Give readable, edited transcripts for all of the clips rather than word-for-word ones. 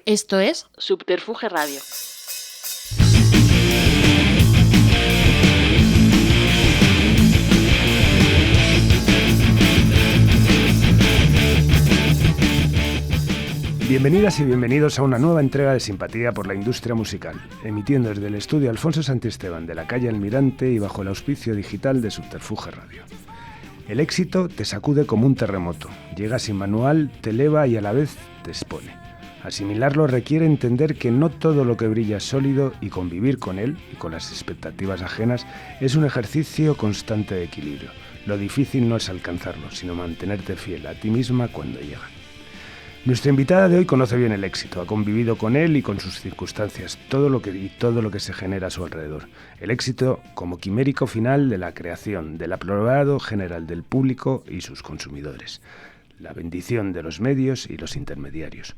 Esto es Subterfuge Radio. Bienvenidas y bienvenidos a una nueva entrega de Simpatía por la Industria Musical, emitiendo desde el estudio Alfonso Santisteban de la calle Almirante y bajo el auspicio digital de Subterfuge Radio. El éxito te sacude como un terremoto, llega sin manual, te eleva y a la vez te expone. Asimilarlo requiere entender que no todo lo que brilla es sólido y convivir con él y con las expectativas ajenas es un ejercicio constante de equilibrio. Lo difícil no es alcanzarlo, sino mantenerte fiel a ti misma cuando llega. Nuestra invitada de hoy conoce bien el éxito, ha convivido con él y con sus circunstancias, todo lo que se genera a su alrededor. El éxito como quimérico final de la creación, del aprobado general del público y sus consumidores. La bendición de los medios y los intermediarios.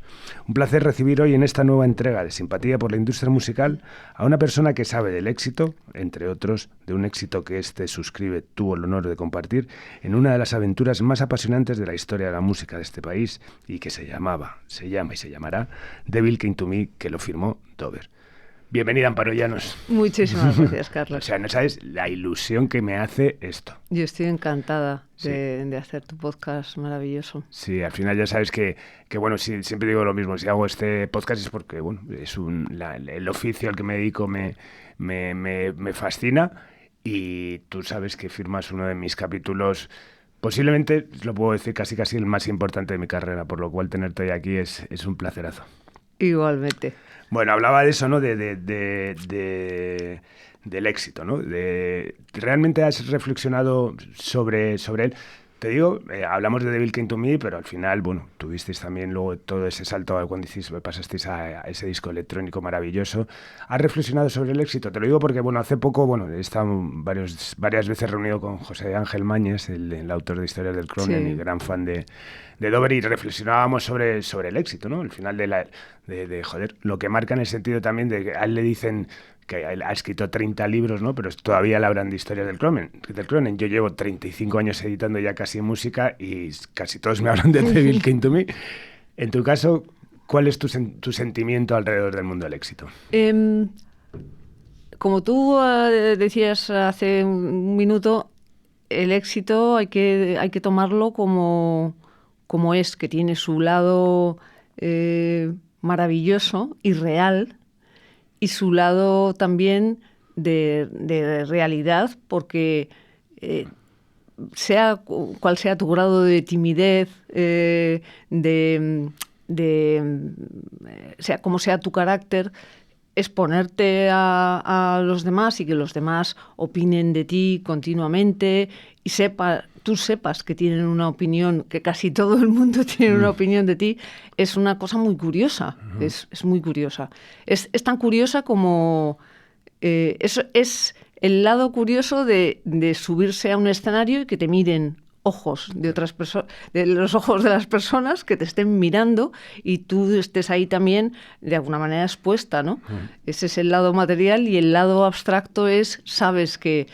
Un placer recibir hoy en esta nueva entrega de Simpatía por la Industria Musical a una persona que sabe del éxito, entre otros, de un éxito que suscribe tuvo el honor de compartir en una de las aventuras más apasionantes de la historia de la música de este país y que se llama y se llamará Devil Came to Me, que lo firmó Dover. Bienvenida, Amparo Llanos. Muchísimas gracias, Carlos. O sea, no sabes la ilusión que me hace esto. Yo estoy encantada de hacer tu podcast maravilloso. Sí, al final ya sabes que bueno, sí, siempre digo lo mismo. Si hago este podcast es porque, bueno, es el oficio al que me dedico me fascina y tú sabes que firmas uno de mis capítulos. Posiblemente, lo puedo decir, casi el más importante de mi carrera, por lo cual tenerte hoy aquí es un placerazo. Igualmente. Bueno, hablaba de eso, ¿no? Del éxito, ¿no? ¿Realmente has reflexionado sobre él? Te digo, hablamos de Devil Came to Me, pero al final, bueno, tuvisteis también luego todo ese salto cuando pasasteis a ese disco electrónico maravilloso. ¿Has reflexionado sobre el éxito? Te lo digo porque, bueno, hace poco, bueno, he estado varias veces reunido con José Ángel Mañes, el autor de Historias del Cronen y gran fan de Dover, y reflexionábamos sobre el éxito, ¿no? El final de lo que marca en el sentido también de que a él le dicen que ha escrito 30 libros, ¿no? Pero todavía le hablan de Historias del Cronen. Yo llevo 35 años editando ya casi música y casi todos me hablan de Devil Came to Me. En tu caso, ¿cuál es tu sentimiento alrededor del mundo del éxito? Como tú decías hace un minuto, el éxito hay que tomarlo como es, que tiene su lado maravilloso y real, y su lado también de realidad, porque sea cual sea tu grado de timidez, sea como sea tu carácter, exponerte a los demás y que los demás opinen de ti continuamente y tú sepas que tienen una opinión, que casi todo el mundo tiene una opinión de ti, es una cosa muy curiosa. Es muy curiosa. Es tan curiosa como... es el lado curioso de subirse a un escenario y que te miren ojos de otras personas, de los ojos de las personas que te estén mirando y tú estés ahí también de alguna manera expuesta, ¿no? Ese es el lado material, y el lado abstracto sabes que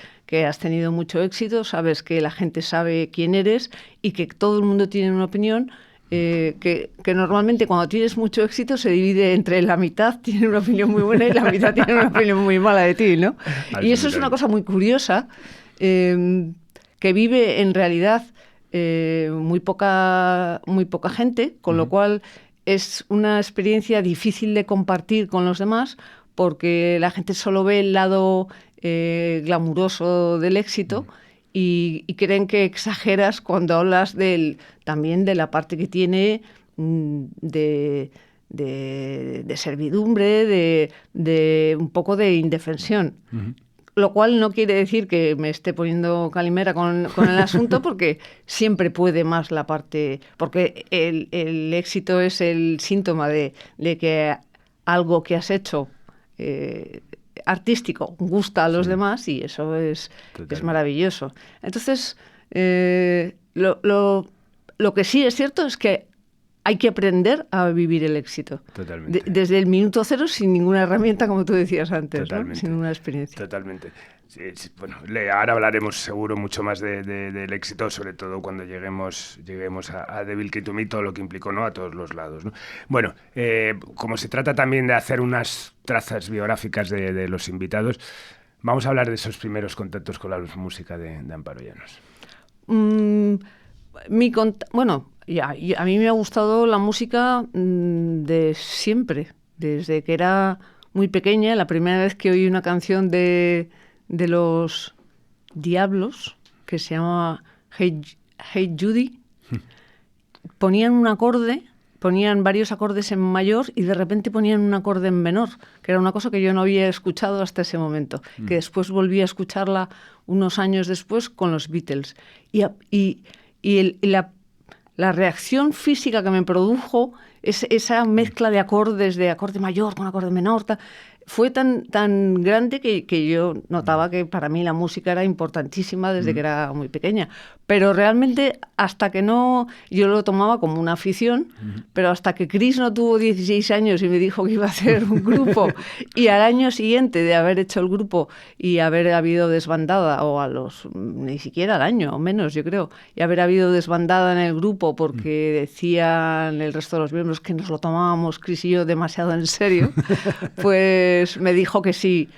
has tenido mucho éxito, sabes que la gente sabe quién eres y que todo el mundo tiene una opinión, que normalmente cuando tienes mucho éxito se divide entre la mitad tiene una opinión muy buena y la mitad tiene una opinión muy mala de ti, ¿no? Y eso es una cosa muy curiosa, que vive en realidad muy poca gente, con lo cual es una experiencia difícil de compartir con los demás, porque la gente solo ve el lado glamuroso del éxito y creen que exageras cuando hablas también de la parte que tiene de servidumbre, de un poco de indefensión. Lo cual no quiere decir que me esté poniendo calimera con el asunto, porque siempre puede más la parte... Porque el éxito es el síntoma de que algo que has hecho artístico gusta a los demás, y eso es maravilloso. Entonces, lo que sí es cierto es que hay que aprender a vivir el éxito. Totalmente. Desde el minuto cero, sin ninguna herramienta, como tú decías antes, ¿no? Sin ninguna experiencia. Totalmente. Sí, sí, bueno, ahora hablaremos seguro mucho más del éxito, sobre todo cuando lleguemos a Devil Came to Me, todo lo que implicó, ¿no? A todos los lados, ¿no? Bueno, como se trata también de hacer unas trazas biográficas de los invitados, vamos a hablar de esos primeros contactos con la música de Amparo Llanos. Bueno, a mí me ha gustado la música de siempre, desde que era muy pequeña. La primera vez que oí una canción de los Diablos, que se llama Hey Judy, ponían un acorde, ponían varios acordes en mayor y de repente ponían un acorde en menor, que era una cosa que yo no había escuchado hasta ese momento, que después volví a escucharla unos años después con los Beatles. La reacción física que me produjo esa mezcla de acordes, de acorde mayor con acorde menor, fue tan grande que yo notaba que para mí la música era importantísima desde que era muy pequeña. Pero realmente hasta que no... Yo lo tomaba como una afición, pero hasta que Chris no tuvo 16 años y me dijo que iba a hacer un grupo y al año siguiente de haber hecho el grupo y haber habido desbandada, ni siquiera al año, o menos yo creo, y haber habido desbandada en el grupo porque decían el resto de los miembros que nos lo tomábamos, Chris y yo, demasiado en serio, pues me dijo que sí,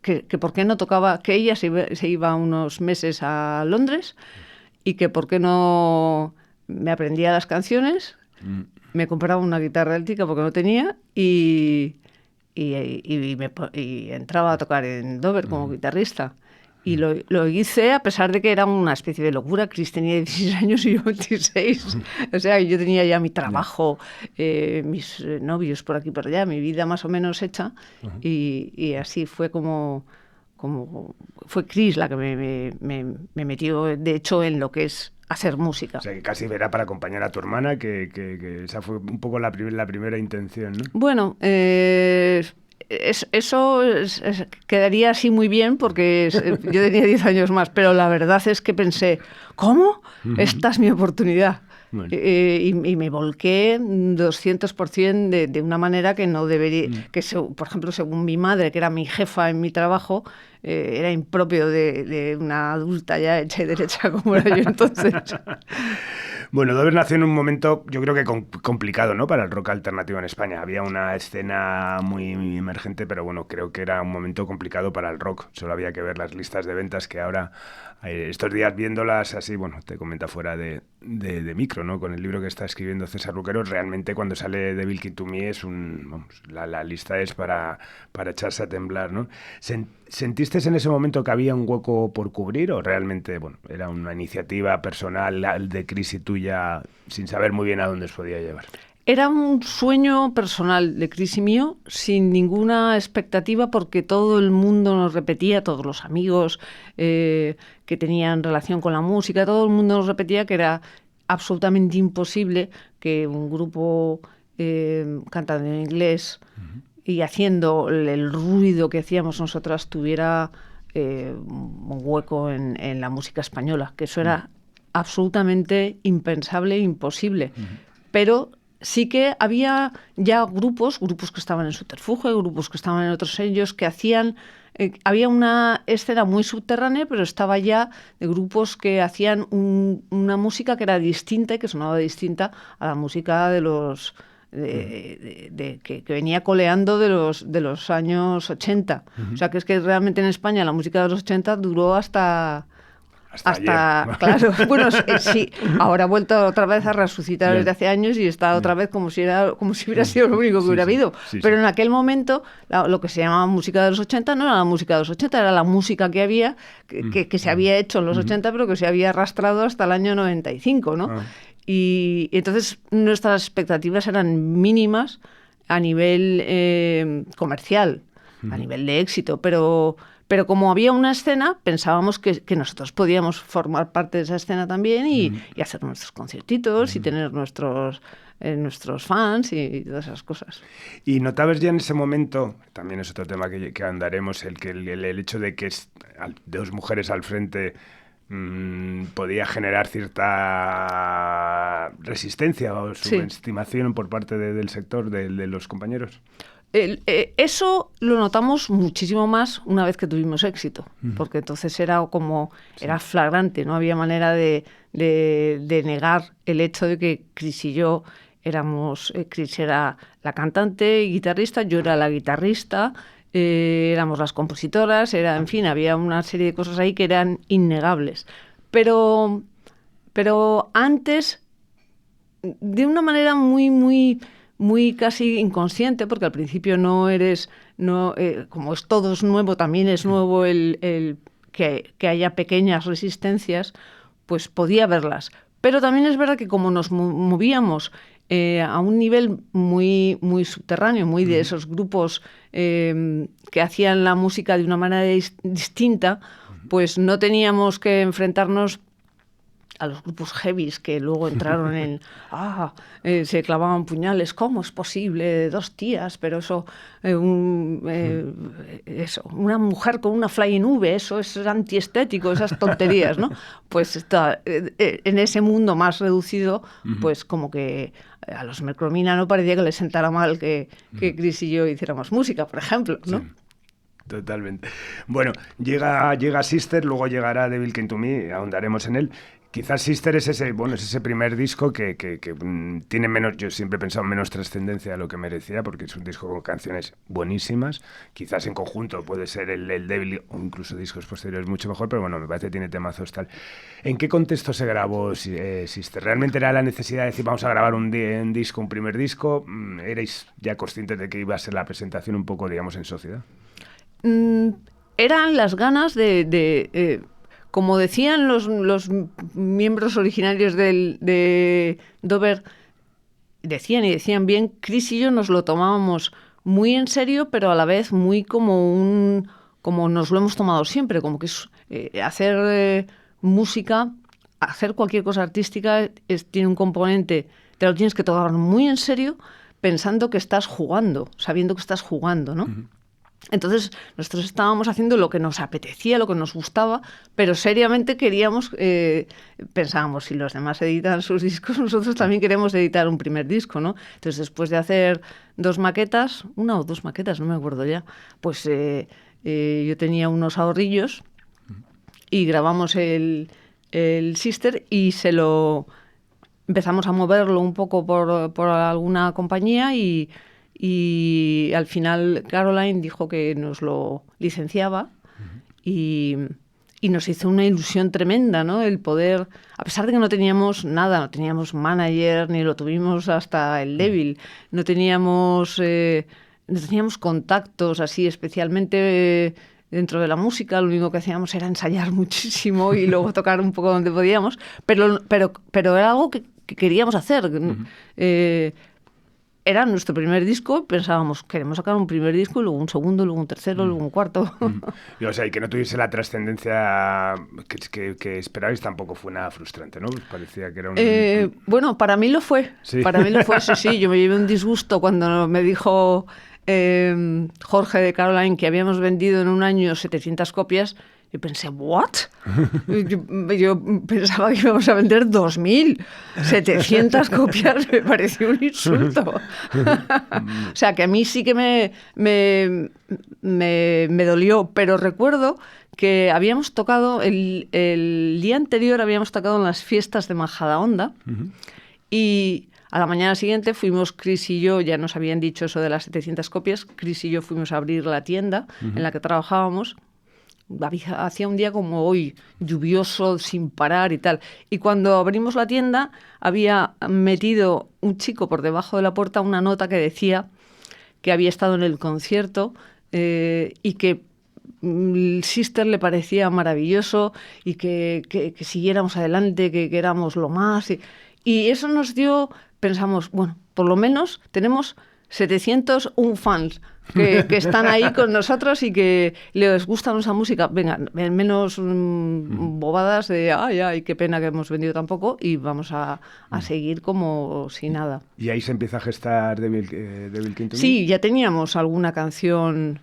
que por qué no tocaba, que ella se iba unos meses a Londres y que por qué no me aprendía las canciones, me compraba una guitarra eléctrica porque no tenía y entraba a tocar en Dover como guitarrista. Y lo hice a pesar de que era una especie de locura. Chris tenía 16 años y yo 26. O sea, yo tenía ya mi trabajo, mis novios por aquí y por allá, mi vida más o menos hecha. Y así fue como fue Chris la que me metió, de hecho, en lo que es hacer música. O sea, que casi era para acompañar a tu hermana, que esa fue un poco la primera intención, ¿no? Bueno, eso quedaría así muy bien porque yo tenía 10 años más, pero la verdad es que pensé, ¿cómo? Esta es mi oportunidad. Bueno. Y me volqué 200% de una manera que no debería, por ejemplo, según mi madre, que era mi jefa en mi trabajo, era impropio de una adulta ya hecha y derecha como era yo entonces. Bueno, Dover nació en un momento, yo creo que complicado, ¿no?, para el rock alternativo en España. Había una escena muy emergente, pero bueno, creo que era un momento complicado para el rock. Solo había que ver las listas de ventas que ahora, estos días viéndolas así, bueno, te comenta fuera de micro, ¿no?, con el libro que está escribiendo César Luquero, realmente cuando sale Devil Came to Me es la lista es para echarse a temblar, ¿no? ¿Sentiste en ese momento que había un hueco por cubrir o realmente, bueno, era una iniciativa personal de Chris y tuya sin saber muy bien a dónde os podía llevar? Era un sueño personal de Chris y mío, sin ninguna expectativa, porque todo el mundo nos repetía, todos los amigos que tenían relación con la música, todo el mundo nos repetía que era absolutamente imposible que un grupo cantando en inglés y haciendo el ruido que hacíamos nosotras tuviera un hueco en la música española, que eso era absolutamente impensable e imposible. Pero sí que había ya grupos que estaban en Subterfuge, grupos que estaban en otros sellos, que hacían... había una escena muy subterránea, pero estaba ya de grupos que hacían una música que era distinta y que sonaba distinta a la música de los... que venía coleando de los años 80. O sea, que es que realmente en España la música de los 80 duró hasta claro, bueno, sí, ahora ha vuelto otra vez a resucitar desde hace años y está otra vez como si hubiera sido lo único que hubiera habido. Pero en aquel momento, lo que se llamaba música de los 80 no era la música de los 80, era la música que había, que se había hecho en los 80, pero que se había arrastrado hasta el año 95, ¿no? Y entonces nuestras expectativas eran mínimas a nivel comercial, a nivel de éxito, pero como había una escena, pensábamos que nosotros podíamos formar parte de esa escena también y hacer nuestros conciertitos y tener nuestros fans y todas esas cosas. ¿Y notabas ya en ese momento, también es otro tema que andaremos, el hecho de que dos mujeres al frente podía generar cierta resistencia o subestimación por parte del sector, de los compañeros? Eso lo notamos muchísimo más una vez que tuvimos éxito, porque entonces era flagrante, no había manera de negar el hecho de que Chris y yo éramos, Chris era la cantante y guitarrista, yo era la guitarrista, éramos las compositoras, en fin, había una serie de cosas ahí que eran innegables. Pero antes, de una manera muy casi inconsciente, porque al principio como todo es nuevo, también es nuevo el que haya pequeñas resistencias, pues podía verlas. Pero también es verdad que como nos movíamos a un nivel muy subterráneo, muy de esos grupos que hacían la música de una manera distinta, pues no teníamos que enfrentarnos a los grupos heavies que luego entraron en se clavaban puñales, ¿cómo es posible? 2 tías, pero eso, una mujer con una flying V, eso es antiestético, esas tonterías, ¿no? Pues en ese mundo más reducido, pues como que a los Mercromina no parecía que les sentara mal que Chris y yo hiciéramos música, por ejemplo, ¿no? Sí. Totalmente. Bueno, llega Sister, luego llegará Devil Came to Me, ahondaremos en él. Quizás Sister es ese primer disco que tiene menos, yo siempre he pensado, menos trascendencia de lo que merecía, porque es un disco con canciones buenísimas. Quizás en conjunto puede ser el Devil o incluso discos posteriores mucho mejor, pero bueno, me parece que tiene temazos tal. ¿En qué contexto se grabó Sister? ¿Realmente era la necesidad de decir vamos a grabar un primer disco? ¿Erais ya conscientes de que iba a ser la presentación un poco, digamos, en sociedad? Eran las ganas de como decían los miembros originarios de Dover, decían bien, Chris y yo nos lo tomábamos muy en serio, pero a la vez muy como nos lo hemos tomado siempre, como que hacer música, hacer cualquier cosa artística tiene un componente, te lo tienes que tomar muy en serio, pensando que estás jugando, sabiendo que estás jugando, ¿no? Uh-huh. Entonces, nosotros estábamos haciendo lo que nos apetecía, lo que nos gustaba, pero seriamente pensábamos, si los demás editan sus discos, nosotros también queremos editar un primer disco, ¿no? Entonces, después de hacer 2 maquetas, 1 o 2 maquetas, no me acuerdo ya, pues yo tenía unos ahorrillos y grabamos el Sister y empezamos a moverlo un poco por alguna compañía y al final Caroline dijo que nos lo licenciaba y nos hizo una ilusión tremenda, ¿no? El poder, a pesar de que no teníamos nada, no teníamos manager, ni lo tuvimos hasta el Devil, no teníamos contactos así especialmente dentro de la música, lo único que hacíamos era ensayar muchísimo y luego tocar un poco donde podíamos, pero era algo que queríamos hacer. Era nuestro primer disco, pensábamos, queremos sacar un primer disco, y luego un segundo, luego un tercero, luego un cuarto. Y, o sea, y que no tuviese la trascendencia que esperabais tampoco fue nada frustrante, ¿no? Parecía que era un... Bueno, para mí lo fue. ¿Sí? Para mí lo fue, sí. Yo me llevé un disgusto cuando me dijo Jorge de Caroline que habíamos vendido en un año 700 copias. Yo pensé, ¿what? Yo pensaba que íbamos a vender 2.700 copias, me pareció un insulto. O sea, que a mí sí que me dolió, pero recuerdo que habíamos tocado, el día anterior habíamos tocado en las fiestas de Majadahonda y a la mañana siguiente fuimos Chris y yo, ya nos habían dicho eso de las 700 copias, Chris y yo fuimos a abrir la tienda en la que trabajábamos. Hacía un día como hoy, lluvioso, sin parar y tal. Y cuando abrimos la tienda, había metido un chico por debajo de la puerta una nota que decía que había estado en el concierto y que el Sister le parecía maravilloso y que siguiéramos adelante, que éramos lo más. Y eso nos dio, pensamos, bueno, por lo menos tenemos 701 fans que están ahí con nosotros y que les gusta nuestra música. Venga, menos bobadas de ay, qué pena que hemos vendido tan poco y vamos a seguir como si nada. ¿Y ahí se empieza a gestar Devil Came to Me? Sí, ya teníamos alguna canción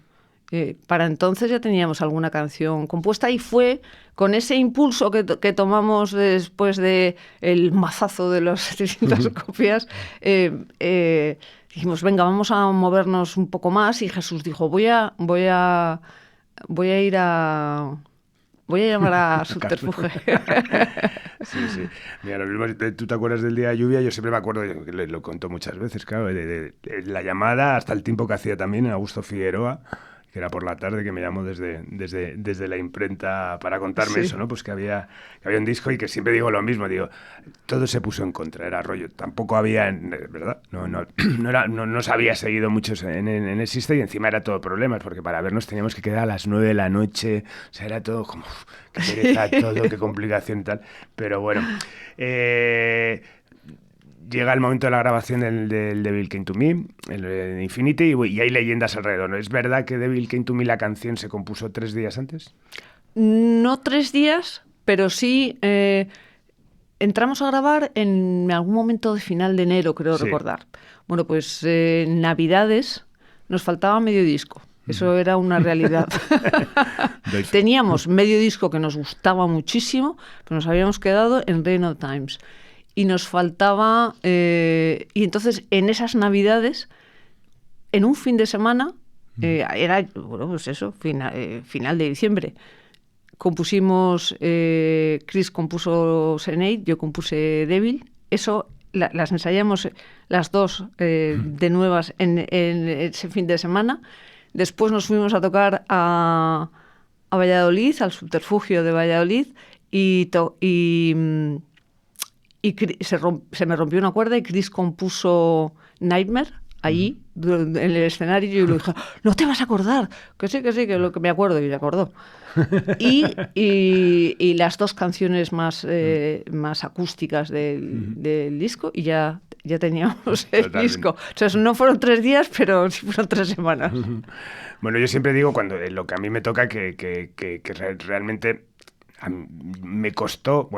Para entonces ya teníamos alguna canción compuesta y fue con ese impulso que tomamos después de el mazazo de las 700 copias, dijimos, venga, vamos a movernos un poco más, y Jesús dijo, voy a llamar a Subterfuge. Sí. Mira, lo mismo, tú te acuerdas del día de lluvia, yo siempre me acuerdo, que lo contó muchas veces, claro, de la llamada, hasta el tiempo que hacía también en Augusto Figueroa, que era por la tarde, que me llamó desde la imprenta para contarme eso, ¿no? Pues que había un disco, y que siempre digo lo mismo, digo, todo se puso en contra, era rollo, tampoco había, ¿verdad? No se había seguido muchos en Existe, y encima era todo problemas, porque para vernos teníamos que quedar a las 9 de la noche, o sea, era todo como, qué pereza todo, qué complicación y tal, pero bueno, llega el momento de la grabación del Devil Came to Me, el Infinity, y hay leyendas alrededor, ¿no? ¿Es verdad que Devil Came to Me, la canción, se compuso 3 días antes? No 3 días, pero sí entramos a grabar en algún momento de final de enero, creo recordar. Bueno, pues Navidades nos faltaba medio disco. Eso era una realidad. Teníamos medio disco que nos gustaba muchísimo, pero nos habíamos quedado en Reign of Times. Y nos faltaba... y entonces, en esas Navidades, en un fin de semana, era, bueno, pues eso, final de diciembre, compusimos... Chris compuso Serenade, yo compuse Devil. Eso las ensayamos las dos de nuevas en ese fin de semana. Después nos fuimos a tocar a Valladolid, al Subterfugio de Valladolid, y se me rompió una cuerda y Chris compuso Nightmare allí, en el escenario, y yo le dije, no te vas a acordar, que sí, que lo que me acuerdo, y me acordó. Y las dos canciones más acústicas del disco, y ya teníamos el disco. O sea, no fueron 3 días, pero sí fueron 3 semanas. Bueno, yo siempre digo, cuando lo que a mí me toca, que realmente... me costó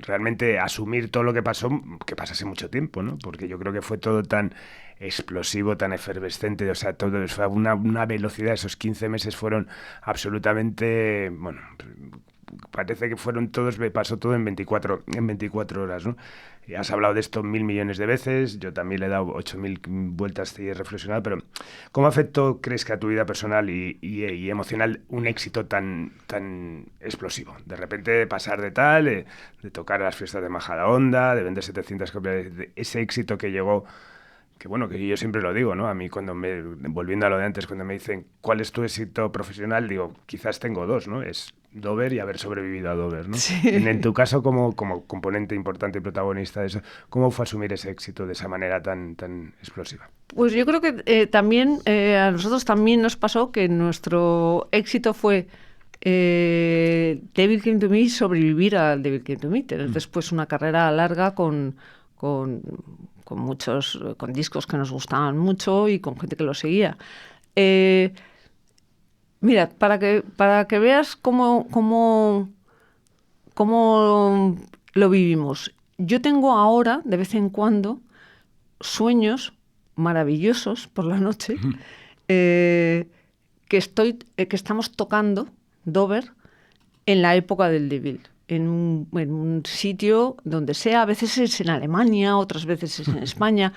realmente asumir todo lo que pasó, que pasase mucho tiempo, ¿no? Porque yo creo que fue todo tan explosivo, tan efervescente, o sea, todo fue a una velocidad, esos 15 meses fueron absolutamente, bueno, parece que fueron todos, me pasó todo en 24 horas, ¿no? Y has hablado de esto 1.000 millones de veces, yo también le he dado 8.000 vueltas y he reflexionado, pero ¿cómo afectó, crees, que a tu vida personal y emocional un éxito tan explosivo? De repente pasar de tal, de tocar a las fiestas de Majadahonda, de vender 700 copias, de ese éxito que llegó, que bueno, que yo siempre lo digo, ¿no? A mí volviendo a lo de antes, cuando me dicen ¿cuál es tu éxito profesional? Digo, quizás tengo 2, ¿no? Es Dover y haber sobrevivido a Dover, ¿no? Sí. En tu caso, como componente importante y protagonista de eso, ¿cómo fue asumir ese éxito de esa manera tan explosiva? Pues yo creo que también a nosotros también nos pasó que nuestro éxito fue Devil Came to Me, sobrevivir al Devil Came to Me, tener después una carrera larga con discos que nos gustaban mucho y con gente que lo seguía. Mira, para que veas cómo lo vivimos. Yo tengo ahora, de vez en cuando, sueños maravillosos por la noche, que estamos tocando Dover en la época del Devil. En un sitio donde sea, a veces es en Alemania, otras veces es en España,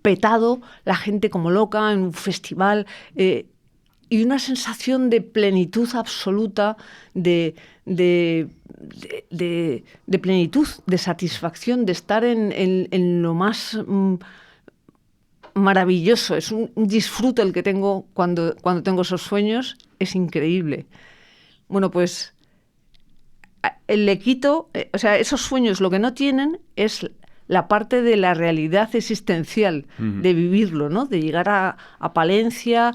petado, la gente como loca, en un festival, y una sensación de plenitud absoluta, de plenitud, de satisfacción, de estar en lo más maravilloso. Es un disfrute el que tengo cuando tengo esos sueños, es increíble. Bueno, pues le quito, o sea, esos sueños lo que no tienen es la parte de la realidad existencial, de vivirlo, ¿no? De llegar a Palencia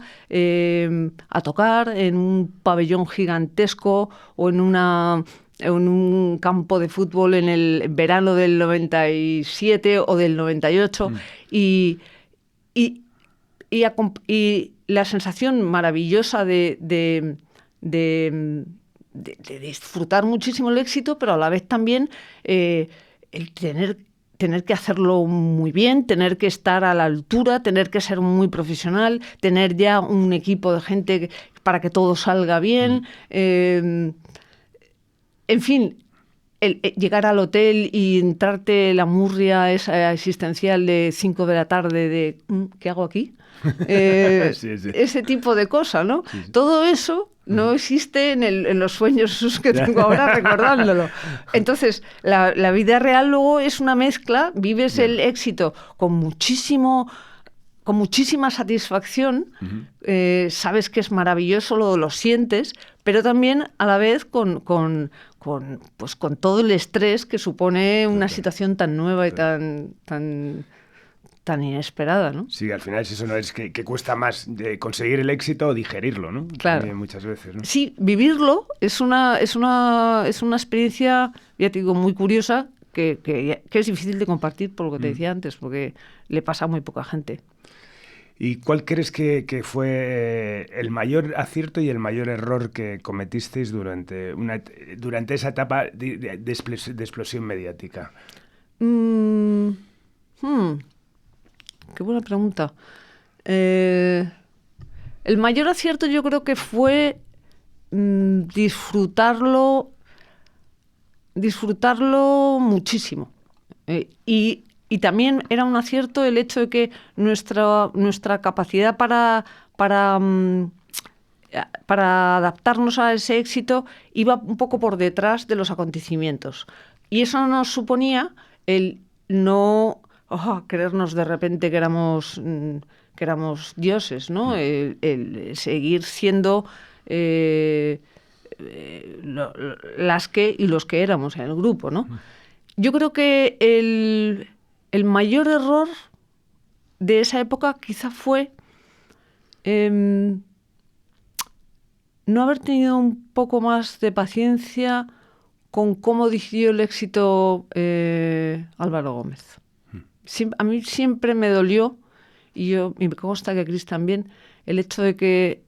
a tocar en un pabellón gigantesco o en un campo de fútbol en el verano del 97 o del 98 y la sensación maravillosa de disfrutar muchísimo el éxito, pero a la vez también el tener tener que hacerlo muy bien, tener que estar a la altura, tener que ser muy profesional, tener ya un equipo de gente para que todo salga bien. En fin, llegar al hotel y entrarte la murria esa existencial de 5 de la tarde de ¿qué hago aquí? Sí. Ese tipo de cosas, ¿no? Sí. Todo eso no existe en los sueños esos que tengo ahora recordándolo. Entonces, la vida real luego es una mezcla, vives el éxito con muchísima satisfacción, sabes que es maravilloso, lo sientes, pero también a la vez con todo el estrés que supone una situación tan nueva y tan inesperada, ¿no? Sí, al final es eso, ¿no? Es que cuesta más de conseguir el éxito o digerirlo, ¿no? Claro. También muchas veces, ¿no? Sí, vivirlo es una experiencia, ya te digo, muy curiosa, que es difícil de compartir, por lo que te decía antes, porque le pasa a muy poca gente. ¿Y cuál crees que fue el mayor acierto y el mayor error que cometisteis durante esa etapa de explosión mediática? Qué buena pregunta. El mayor acierto yo creo que fue disfrutarlo muchísimo. Y también era un acierto el hecho de que nuestra capacidad para adaptarnos a ese éxito iba un poco por detrás de los acontecimientos. Y eso nos suponía el no creernos de repente que éramos dioses, ¿no? El seguir siendo las que y los que éramos en el grupo, ¿no? Yo creo que el mayor error de esa época quizá fue no haber tenido un poco más de paciencia con cómo decidió el éxito Álvaro Gómez. A mí siempre me dolió, y me consta que a Cris también, el hecho de que,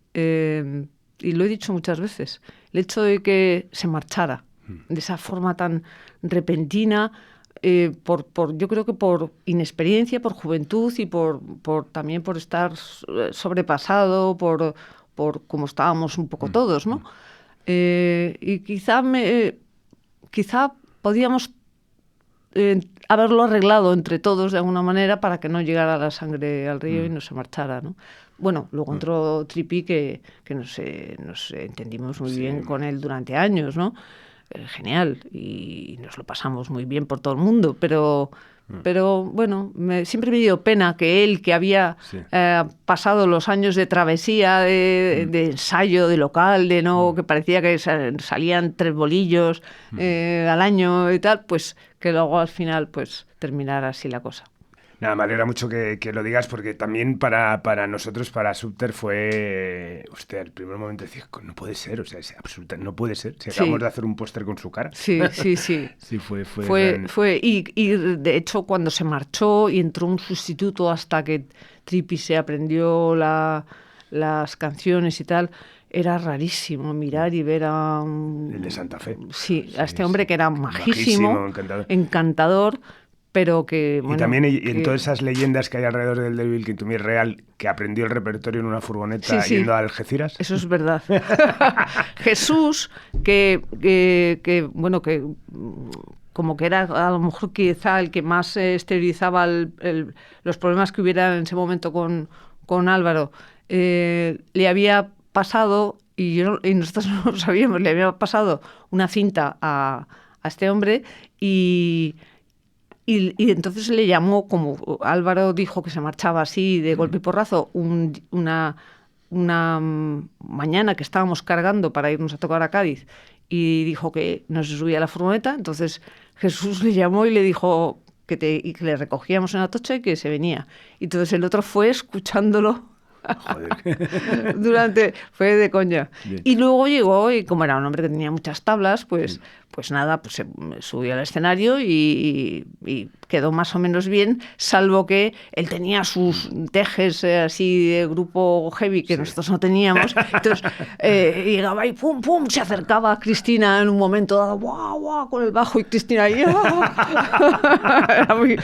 y lo he dicho muchas veces, el hecho de que se marchara de esa forma tan repentina, yo creo que por inexperiencia, por juventud y también por estar sobrepasado, por como estábamos un poco todos, ¿no? Y quizá podíamos haberlo arreglado entre todos de alguna manera para que no llegara la sangre al río y no se marchara, ¿no? Bueno, luego entró Tripi que nos entendimos muy bien con él durante años, ¿no? Genial, y nos lo pasamos muy bien por todo el mundo, pero bueno, siempre me dio pena que él, que había pasado los años de travesía, de ensayo, de local, que parecía que salían 3 bolillos al año y tal, pues que luego al final pues terminara así la cosa. Nada, me alegra mucho que lo digas, porque también para nosotros, para Subter, fue... Hostia, el primer momento decía, no puede ser, o sea, es absoluta, no puede ser. Si acabamos de hacer un póster con su cara. Sí. Sí, fue y de hecho, cuando se marchó y entró un sustituto hasta que Tripi se aprendió las canciones y tal, era rarísimo mirar y ver a el de Santa Fe. Sí, a este hombre que era majísimo, encantador, pero que... Bueno, y también en todas esas leyendas que hay alrededor del David Wilkin to Me real, que aprendió el repertorio en una furgoneta yendo a Algeciras. Eso es verdad. Jesús, que como que era a lo mejor quizá el que más exteriorizaba los problemas que hubiera en ese momento con Álvaro, le había pasado, y nosotros no lo sabíamos, le había pasado una cinta a este hombre y entonces le llamó, como Álvaro dijo que se marchaba así de golpe y porrazo, una mañana que estábamos cargando para irnos a tocar a Cádiz, y dijo que no se subía a la furgoneta. Entonces Jesús le llamó y le dijo que le recogíamos en Atocha y que se venía. Y entonces el otro fue escuchándolo Joder. Fue de coña. Bien. Y luego llegó, y como era un hombre que tenía muchas tablas, pues nada, pues se subió al escenario y quedó más o menos bien, salvo que él tenía sus tejes así de grupo heavy que nosotros no teníamos. Entonces llegaba y pum, pum, se acercaba a Cristina en un momento dado, guau, guau, con el bajo, y Cristina ahí. Era muy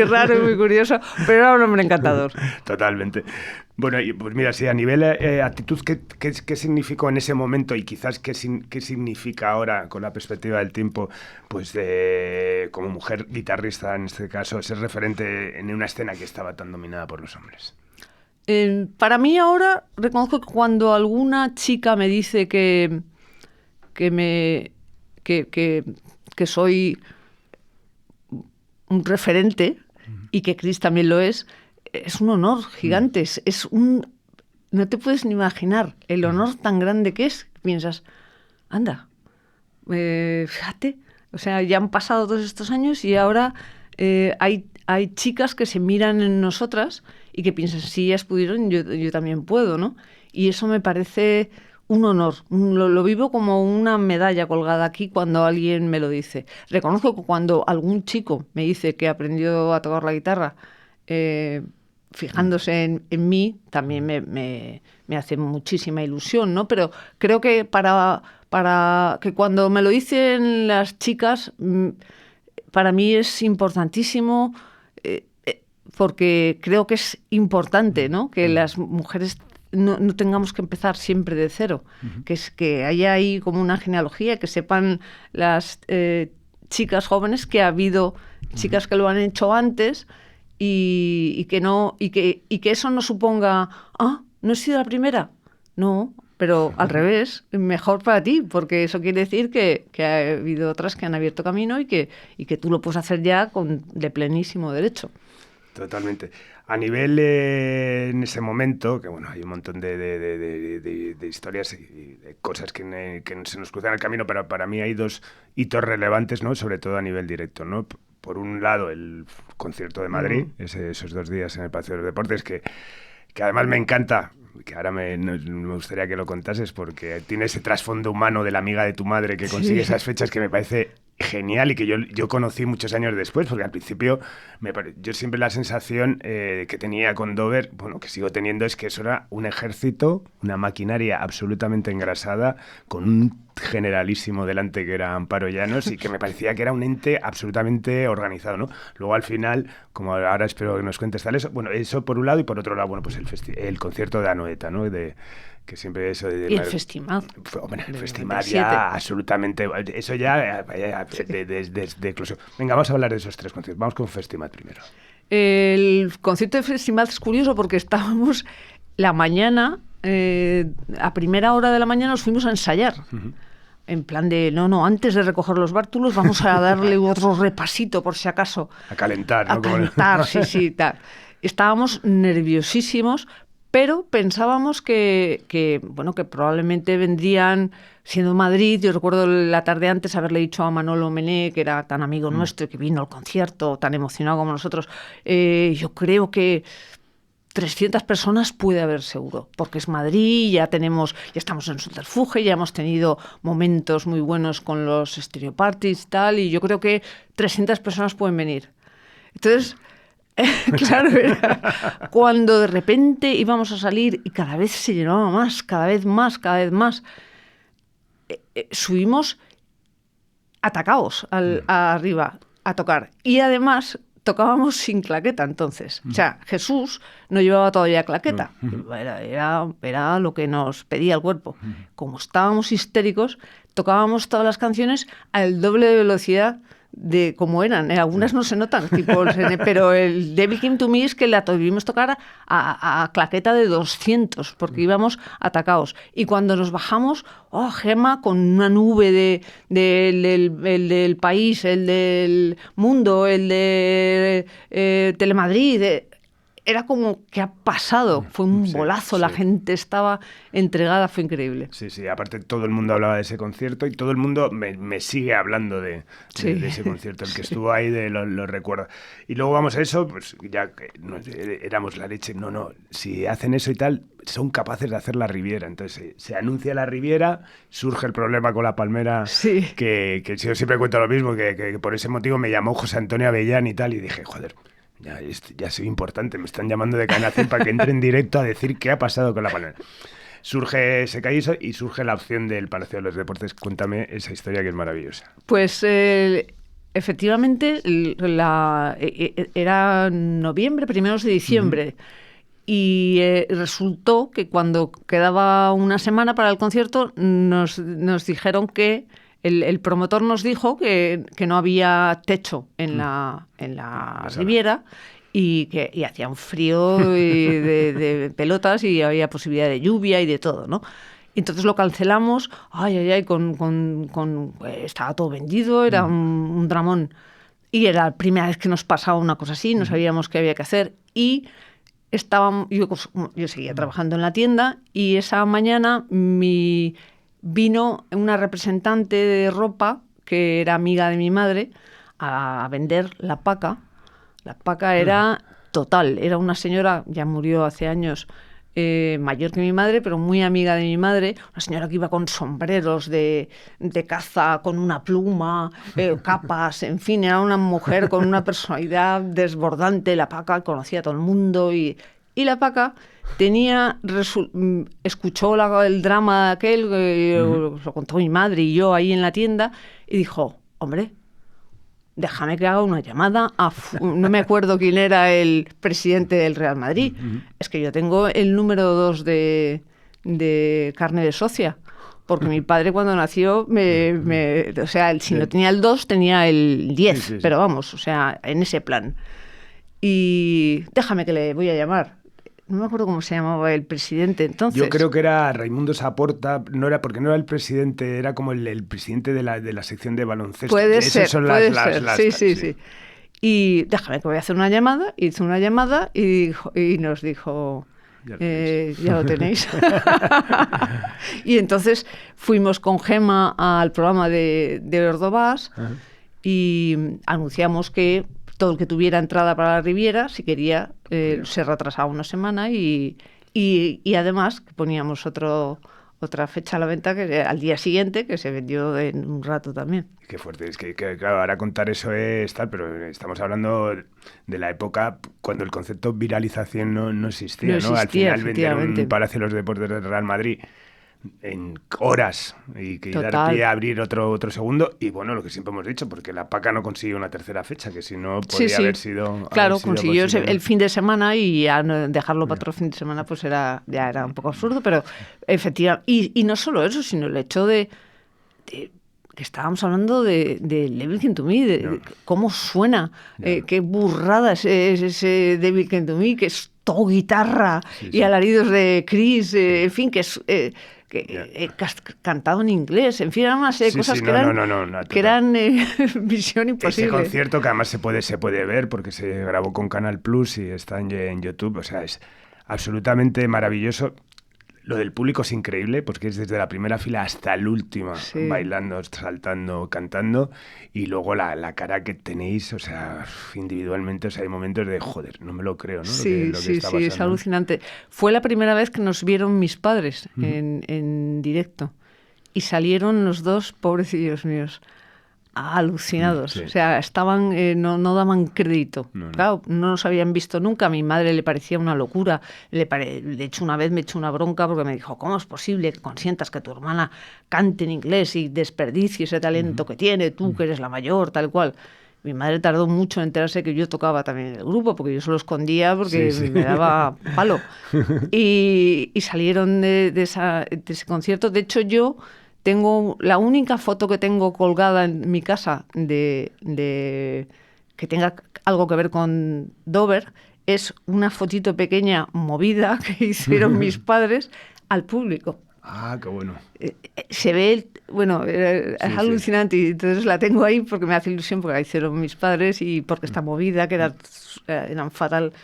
raro y muy curioso, pero era un hombre encantador. Totalmente. Bueno, y pues mira, sí, a nivel actitud, ¿qué significó en ese momento y quizás qué significa ahora con la perspectiva del tiempo, pues como mujer guitarrista en este caso, ser referente en una escena que estaba tan dominada por los hombres? Para mí ahora reconozco que cuando alguna chica me dice que soy un referente y que Chris también lo es un honor gigante. No te puedes ni imaginar el honor tan grande que es. Piensas, anda, fíjate, o sea, ya han pasado todos estos años y ahora hay chicas que se miran en nosotras y que piensan, si ellas pudieron, yo también puedo, ¿no? Y eso me parece un honor. Lo vivo como una medalla colgada aquí cuando alguien me lo dice. Reconozco que cuando algún chico me dice que aprendió a tocar la guitarra, fijándose en mí, también me hace muchísima ilusión, ¿no? Pero creo que para que cuando me lo dicen las chicas, para mí es importantísimo, porque creo que es importante, ¿no? Que las mujeres no tengamos que empezar siempre de cero, que haya ahí como una genealogía, que sepan las chicas jóvenes que ha habido chicas que lo han hecho antes, y que eso no suponga, no he sido la primera. No, pero al revés, mejor para ti, porque eso quiere decir que ha habido otras que han abierto camino y que tú lo puedes hacer ya de plenísimo derecho. Totalmente. A nivel en ese momento, que bueno, hay un montón de historias y de cosas que se nos cruzan el camino, pero para mí hay dos hitos relevantes, ¿no? Sobre todo a nivel directo, ¿no? Por un lado, el concierto de Madrid, esos 2 días en el Palacio de los Deportes, que además me encanta, que ahora me gustaría que lo contases, porque tiene ese trasfondo humano de la amiga de tu madre que consigue esas fechas que me parece genial y que yo conocí muchos años después, porque al principio yo siempre la sensación que tenía con Dover, bueno, que sigo teniendo, es que eso era un ejército, una maquinaria absolutamente engrasada, con un generalísimo delante que era Amparo Llanos y que me parecía que era un ente absolutamente organizado, ¿no? Luego al final, como ahora espero que nos cuentes tal eso, bueno, eso por un lado, y por otro lado, bueno, pues el concierto de Anoeta, ¿no? Que siempre eso y el festival. Bueno, el festival ya absolutamente, eso ya desde incluso. Venga, vamos a hablar de esos 3 conciertos. Vamos con festival primero. El concierto de festival es curioso porque estábamos la mañana, a primera hora de la mañana nos fuimos a ensayar. En plan de, no, antes de recoger los bártulos vamos a darle otro repasito por si acaso. A calentar, ¿no? A calentar, sí, tal. Estábamos nerviosísimos, pero pensábamos que probablemente vendrían, siendo Madrid. Yo recuerdo la tarde antes haberle dicho a Manolo Mené, que era tan amigo nuestro, que vino al concierto, tan emocionado como nosotros, yo creo que 300 personas puede haber seguro, porque es Madrid, ya estamos en Subterfuge, ya hemos tenido momentos muy buenos con los Stereo Parties y tal, y yo creo que 300 personas pueden venir. Entonces, claro, era cuando de repente íbamos a salir y cada vez se llenaba más, cada vez más, subimos atacados arriba a tocar. Y además tocábamos sin claqueta entonces. O sea, Jesús no llevaba todavía claqueta. Era lo que nos pedía el cuerpo. Como estábamos histéricos, tocábamos todas las canciones al doble de velocidad de como eran. Algunas no se notan, pero el Devil Came to Me es que la tuvimos tocar a claqueta de 200, porque íbamos atacados. Y cuando nos bajamos, Gemma, con una nube el del País, el del Mundo, el de Telemadrid, era como, ¿qué ha pasado? Fue un bolazo, la gente estaba entregada, fue increíble. Sí, sí, aparte todo el mundo hablaba de ese concierto y todo el mundo me sigue hablando de ese concierto, el que estuvo ahí lo recuerda. Y luego vamos a eso, pues ya que éramos la leche, no, si hacen eso y tal, son capaces de hacer la Riviera. Entonces se anuncia la Riviera, surge el problema con la Palmera, que yo siempre cuento lo mismo, que por ese motivo me llamó José Antonio Avellán y tal, y dije, joder, ya soy importante, me están llamando de Cadena 100 para que entre en directo a decir qué ha pasado con la Palmera. Surge ese callizo y surge la opción del Palacio de los Deportes. Cuéntame esa historia que es maravillosa. Pues efectivamente era noviembre, primeros de diciembre. Y resultó que cuando quedaba una semana para el concierto nos dijeron que el promotor nos dijo que no había techo en la Riviera y hacía un frío de pelotas y había posibilidad de lluvia y de todo, ¿no? Entonces lo cancelamos, estaba todo vendido, era un dramón. Y era la primera vez que nos pasaba una cosa así, no sabíamos qué había que hacer. Y yo seguía trabajando en la tienda y esa mañana vino una representante de ropa que era amiga de mi madre a vender la paca. La paca era total, era una señora, ya murió hace años, mayor que mi madre, pero muy amiga de mi madre, una señora que iba con sombreros de caza, con una pluma, capas, en fin, era una mujer con una personalidad desbordante. La paca conocía a todo el mundo y la paca escuchó el drama aquel, lo contó mi madre y yo ahí en la tienda, y dijo, hombre, déjame que haga una llamada no me acuerdo quién era el presidente del Real Madrid. Es que yo tengo el número 2 de carne de socia, porque mi padre cuando nació, o sea, si no tenía el 2, tenía el 10, pero vamos, o sea, en ese plan. Y déjame que le voy a llamar. No me acuerdo cómo se llamaba el presidente entonces. Yo creo que era Raimundo Saporta, porque no era el presidente, era como el presidente de la sección de baloncesto. Puede ser. Sí. Y déjame que voy a hacer una llamada. Hizo una llamada y nos dijo, ya lo tenéis. Y entonces fuimos con Gemma al programa de Ordovás y anunciamos que todo el que tuviera entrada para la Riviera, si quería, se retrasaba una semana y además poníamos otra fecha a la venta que al día siguiente, que se vendió en un rato también. Qué fuerte, es que claro, ahora contar eso es tal, pero estamos hablando de la época cuando el concepto viralización no existía, ¿no? Al final vendieron un Palacio de los Deportes del Real Madrid en horas y dar pie a abrir otro segundo, y bueno, lo que siempre hemos dicho, porque la paca no consiguió una tercera fecha, que si no podría haber sido... Claro, consiguió el fin de semana y ya dejarlo para otro fin de semana pues ya era un poco absurdo, pero efectivamente, y no solo eso, sino el hecho de que estábamos hablando de Devil Came to Me, de cómo suena, qué burrada es ese Devil Came to Me, que es todo guitarra y alaridos de Chris, en fin, que es... cantado en inglés, en fin, eran una serie de cosas que eran visión imposible. Ese concierto que además se puede ver porque se grabó con Canal Plus y está en YouTube, o sea, es absolutamente maravilloso. Lo del público es increíble porque es desde la primera fila hasta la última, bailando, saltando, cantando, y luego la cara que tenéis, o sea, individualmente, o sea, hay momentos de, joder, no me lo creo, ¿no? Sí, es alucinante. Fue la primera vez que nos vieron mis padres en directo y salieron los dos, pobrecillos míos, alucinados. O sea, estaban, no daban crédito. Claro, no nos habían visto nunca. A mi madre le parecía una locura. De hecho, una vez me echó una bronca porque me dijo, ¿cómo es posible que consientas que tu hermana cante en inglés y desperdicie ese talento que tiene, tú que eres la mayor, tal cual? Mi madre tardó mucho en enterarse que yo tocaba también en el grupo, porque yo se lo escondía porque me daba palo. Y salieron de ese concierto. De hecho, yo tengo la única foto que tengo colgada en mi casa de que tenga algo que ver con Dover, es una fotito pequeña movida que hicieron mis padres al público. Ah, qué bueno. Se ve, es alucinante, y entonces la tengo ahí porque me hace ilusión, porque la hicieron mis padres y porque está movida, que eran fatal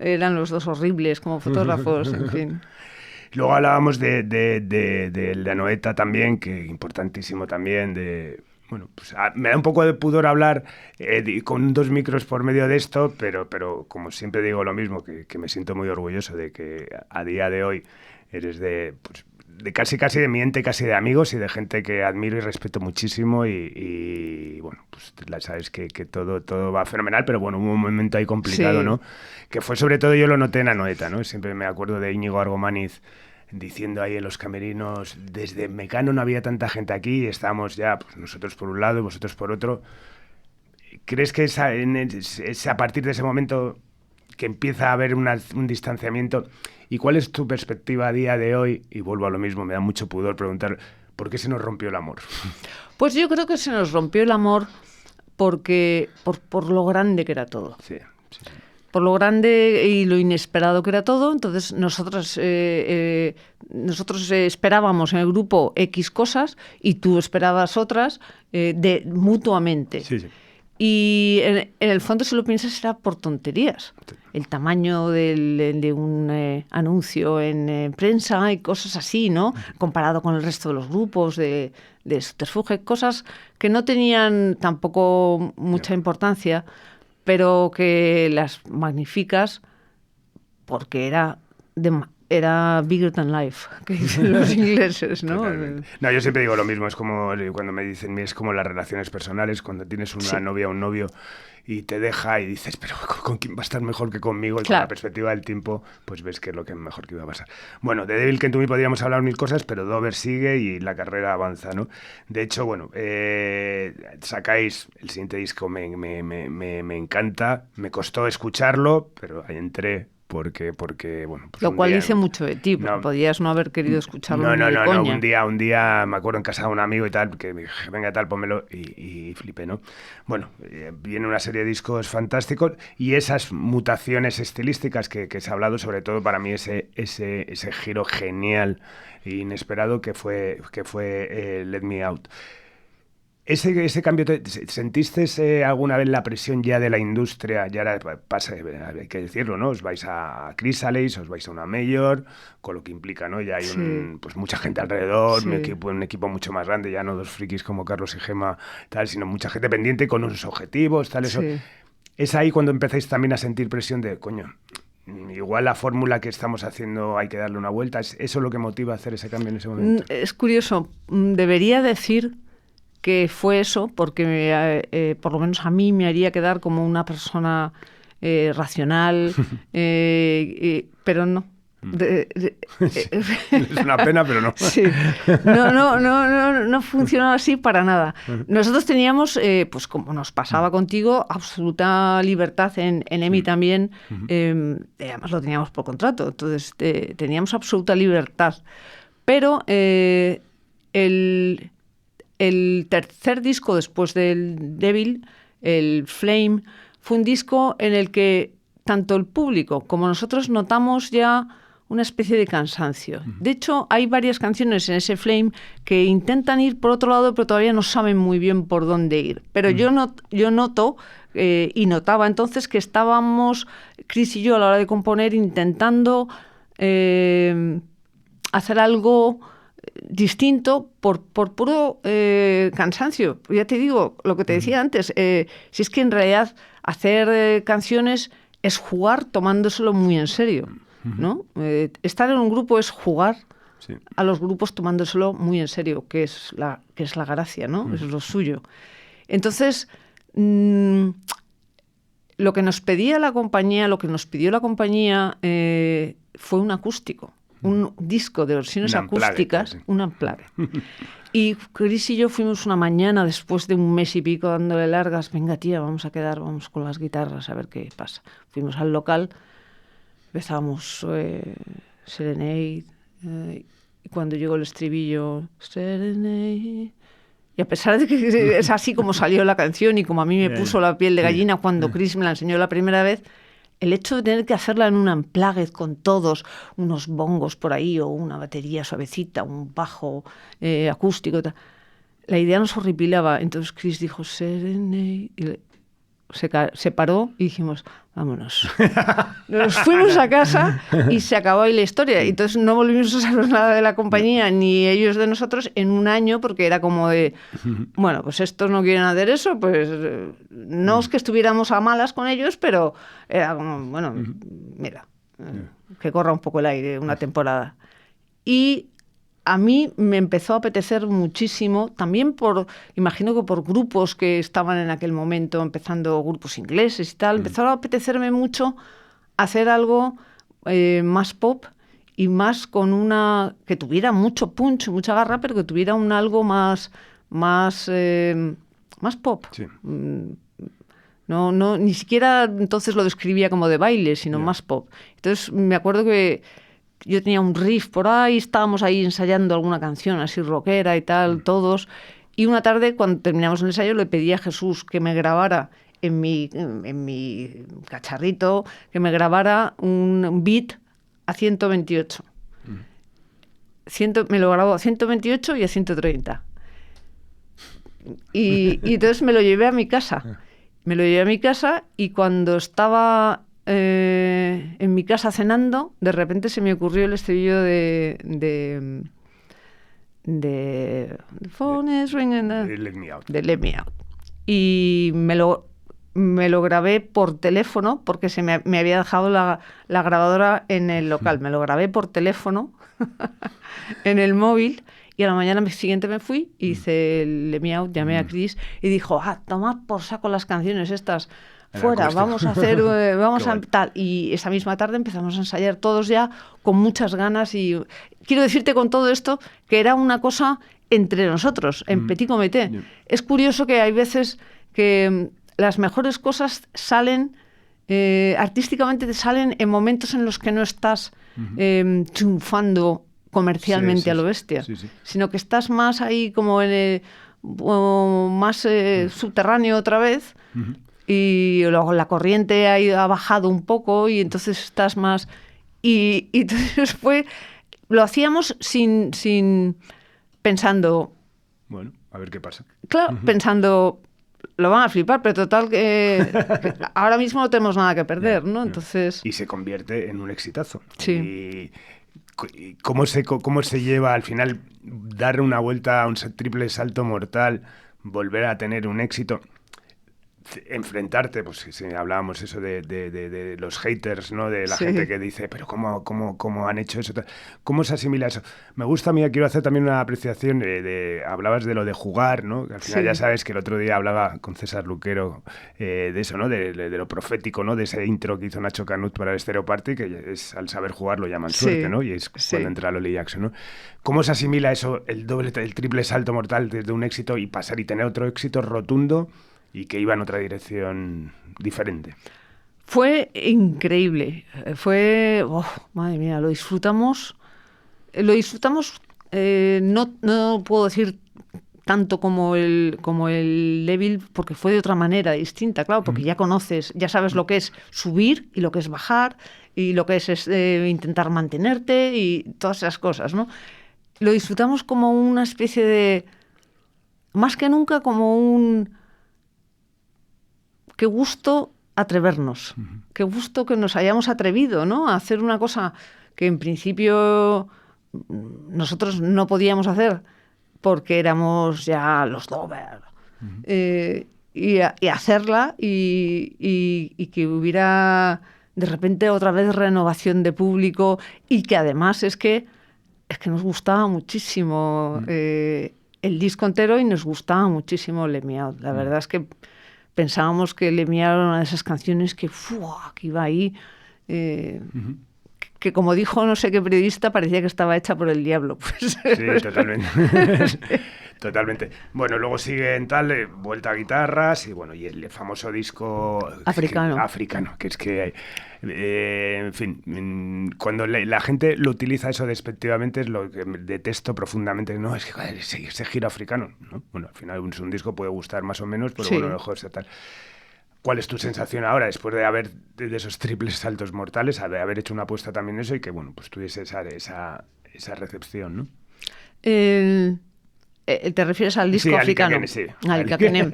eran los dos horribles como fotógrafos, en fin. Luego hablábamos de la Anoeta también, que importantísimo también, bueno, pues me da un poco de pudor hablar con 2 micros por medio de esto, pero como siempre digo lo mismo, que me siento muy orgulloso de que a día de hoy eres de casi de mi ente, casi de amigos y de gente que admiro y respeto muchísimo y bueno, pues sabes que todo va fenomenal, pero bueno, hubo un momento ahí complicado, sí, ¿no? Que fue sobre todo, yo lo noté en Anoeta, ¿no? Siempre me acuerdo de Íñigo Argomaniz diciendo ahí en los camerinos, desde Mecano no había tanta gente aquí y estábamos ya, pues nosotros por un lado y vosotros por otro. ¿Crees que es a partir de ese momento que empieza a haber un distanciamiento? ¿Y cuál es tu perspectiva a día de hoy? Y vuelvo a lo mismo, me da mucho pudor preguntar, ¿por qué se nos rompió el amor? Pues yo creo que se nos rompió el amor porque por lo grande que era todo. Sí, sí. Por lo grande y lo inesperado que era todo. Entonces nosotros esperábamos en el grupo X cosas y tú esperabas otras mutuamente. Sí, sí. Y en el fondo, si lo piensas, era por tonterías. El tamaño de un anuncio en prensa y cosas así, ¿no? Comparado con el resto de los grupos de Subterfuge, cosas que no tenían tampoco mucha importancia, pero que las magnificas porque era bigger than life, que dicen los ingleses, ¿no? No, yo siempre digo lo mismo, es como cuando me dicen, es como las relaciones personales, cuando tienes una novia o un novio y te deja y dices, pero ¿con quién va a estar mejor que conmigo? Y claro, con la perspectiva del tiempo, pues ves que es lo que mejor que iba a pasar. Bueno, de Devil Came to Me podríamos hablar 1000 cosas, pero Dover sigue y la carrera avanza, ¿no? De hecho, bueno, sacáis el siguiente disco, me encanta, me costó escucharlo, pero ahí entré. Porque bueno, pues lo cual dice mucho de ti, porque podías no haber querido escucharlo. No, un día me acuerdo en casa de un amigo y tal, que me dije, venga tal, pónmelo, y flipé, ¿no? Bueno, viene una serie de discos fantásticos y esas mutaciones estilísticas que se ha hablado, sobre todo para mí ese giro genial e inesperado que fue Let Me Out. Ese cambio, ¿sentiste alguna vez la presión ya de la industria? Ya ahora pasa, hay que decirlo, ¿no? Os vais a Chrysalis, os vais a una Major, con lo que implica, ¿no? Ya hay pues mucha gente alrededor, sí, un equipo mucho más grande, ya no 2 frikis como Carlos y Gemma, tal, sino mucha gente pendiente con unos objetivos, tal, eso. Sí. Es ahí cuando empezáis también a sentir presión de, coño, igual la fórmula que estamos haciendo hay que darle una vuelta. ¿Es eso lo que motiva a hacer ese cambio en ese momento? Es curioso, debería decir que fue eso, porque por lo menos a mí me haría quedar como una persona racional, pero no. Es una pena, pero no. Sí. No funcionaba así para nada. Nosotros teníamos, pues como nos pasaba contigo, absoluta libertad en EMI también. Además lo teníamos por contrato, entonces teníamos absoluta libertad. Pero el tercer disco después del Devil, el Flame, fue un disco en el que tanto el público como nosotros notamos ya una especie de cansancio. De hecho, hay varias canciones en ese Flame que intentan ir por otro lado, pero todavía no saben muy bien por dónde ir. Pero yo noto y notaba entonces que estábamos, Chris y yo, a la hora de componer, intentando hacer algo distinto por puro cansancio. Ya te digo, lo que te decía antes, si es que en realidad hacer canciones es jugar tomándoselo muy en serio, ¿no? Estar en un grupo es jugar a los grupos tomándoselo muy en serio, que es la gracia, ¿no? Es lo suyo. Entonces, lo que nos pedía la compañía, lo que nos pidió la compañía fue un acústico. Un disco de versiones acústicas, un unplugged. Y Chris y yo fuimos una mañana, después de un mes y pico dándole largas, venga tía, vamos con las guitarras a ver qué pasa. Fuimos al local, empezamos Serenade, y cuando llegó el estribillo, Serenade... Y a pesar de que es así como salió la canción y como a mí me puso la piel de gallina cuando Chris me la enseñó la primera vez, el hecho de tener que hacerla en un unplugged con todos, unos bongos por ahí o una batería suavecita, un bajo acústico, la idea nos horripilaba. Entonces Chris dijo, Serenade, se paró y dijimos, vámonos. Nos fuimos a casa y se acabó ahí la historia. Y entonces no volvimos a saber nada de la compañía, ni ellos de nosotros, en un año, porque era como de, bueno, pues estos no quieren hacer eso, pues no es que estuviéramos a malas con ellos, pero era como, bueno, mira, que corra un poco el aire una temporada. Y a mí me empezó a apetecer muchísimo, también imagino que por grupos que estaban en aquel momento, empezando grupos ingleses y tal, empezó a apetecerme mucho hacer algo más pop y más que tuviera mucho punch, mucha garra, pero que tuviera algo más pop. Sí. No, ni siquiera entonces lo describía como de baile, sino más pop. Entonces me acuerdo que yo tenía un riff por ahí, estábamos ahí ensayando alguna canción así rockera y tal, todos. Y una tarde, cuando terminamos el ensayo, le pedí a Jesús que me grabara en mi cacharrito, que me grabara un beat a 128. Me lo grabó a 128 y a 130. Y entonces me lo llevé a mi casa. Me lo llevé a mi casa y cuando estaba en mi casa cenando, de repente se me ocurrió el estribillo de The phone is ringing, de Let Me Out. De Let Me Out. Y me lo grabé por teléfono porque me había dejado la grabadora en el local. Me lo grabé por teléfono en el móvil. Y a la mañana siguiente me fui, hice el Let Me Out, llamé a Chris y dijo, tomad por saco las canciones estas, fuera, vamos a hacer, tal. Y esa misma tarde empezamos a ensayar todos ya con muchas ganas y quiero decirte con todo esto que era una cosa entre nosotros, en Petit Comité. Es curioso que hay veces que las mejores cosas salen, artísticamente te salen en momentos en los que no estás triunfando comercialmente a lo bestia, sino que estás más ahí como más subterráneo otra vez y luego la corriente ha bajado un poco y entonces estás más... Y entonces lo hacíamos sin pensando... Bueno, a ver qué pasa. Claro, pensando... Lo van a flipar, pero total que ahora mismo no tenemos nada que perder, ¿no? Entonces... Y se convierte en un exitazo. Sí. ¿Y cómo se lleva al final dar una vuelta a un triple salto mortal, volver a tener un éxito, enfrentarte, pues si hablábamos eso de los haters, ¿no? De la gente que dice, pero ¿cómo han hecho eso? ¿Cómo se asimila eso? Me gusta a mí, quiero hacer también una apreciación hablabas de lo de jugar, ¿no? Que al final ya sabes que el otro día hablaba con César Luquero de eso, ¿no? De lo profético, ¿no? De ese intro que hizo Nacho Canut para el Stereo Party, que es al saber jugar lo llaman suerte, ¿no? Y es cuando entra Loli Jackson, ¿no? ¿Cómo se asimila eso, el triple salto mortal desde un éxito y pasar y tener otro éxito rotundo y que iba en otra dirección diferente? Fue increíble. Madre mía, lo disfrutamos. No puedo decir tanto como el Devil, porque fue de otra manera distinta, claro, porque ya conoces, ya sabes lo que es subir y lo que es bajar y lo que es intentar mantenerte y todas esas cosas, ¿no? Lo disfrutamos como una especie de, más que nunca, como qué gusto atrevernos, qué gusto que nos hayamos atrevido, ¿no? A hacer una cosa que en principio nosotros no podíamos hacer porque éramos ya los Dover, y hacerla y que hubiera de repente otra vez renovación de público y que además es que nos gustaba muchísimo el disco entero y nos gustaba muchísimo Let Me Out. La verdad es que pensábamos que Let Me Out era una de esas canciones que iba ahí, que como dijo no sé qué periodista, parecía que estaba hecha por el diablo. Pues. Sí, totalmente. Totalmente. Bueno, luego sigue en tal, vuelta a guitarras y bueno, y el famoso disco africano, que es que, en fin, cuando la gente lo utiliza eso despectivamente es lo que detesto profundamente. No, es que joder, ese giro africano, ¿no? Bueno, al final un disco puede gustar más o menos, pero bueno, mejor sea tal. ¿Cuál es tu sensación ahora, después de esos triples saltos mortales, de haber hecho una apuesta también eso y que, bueno, pues tuviese esa recepción, ¿no? ¿Te refieres al disco africano? Sí. Al Ikakenem.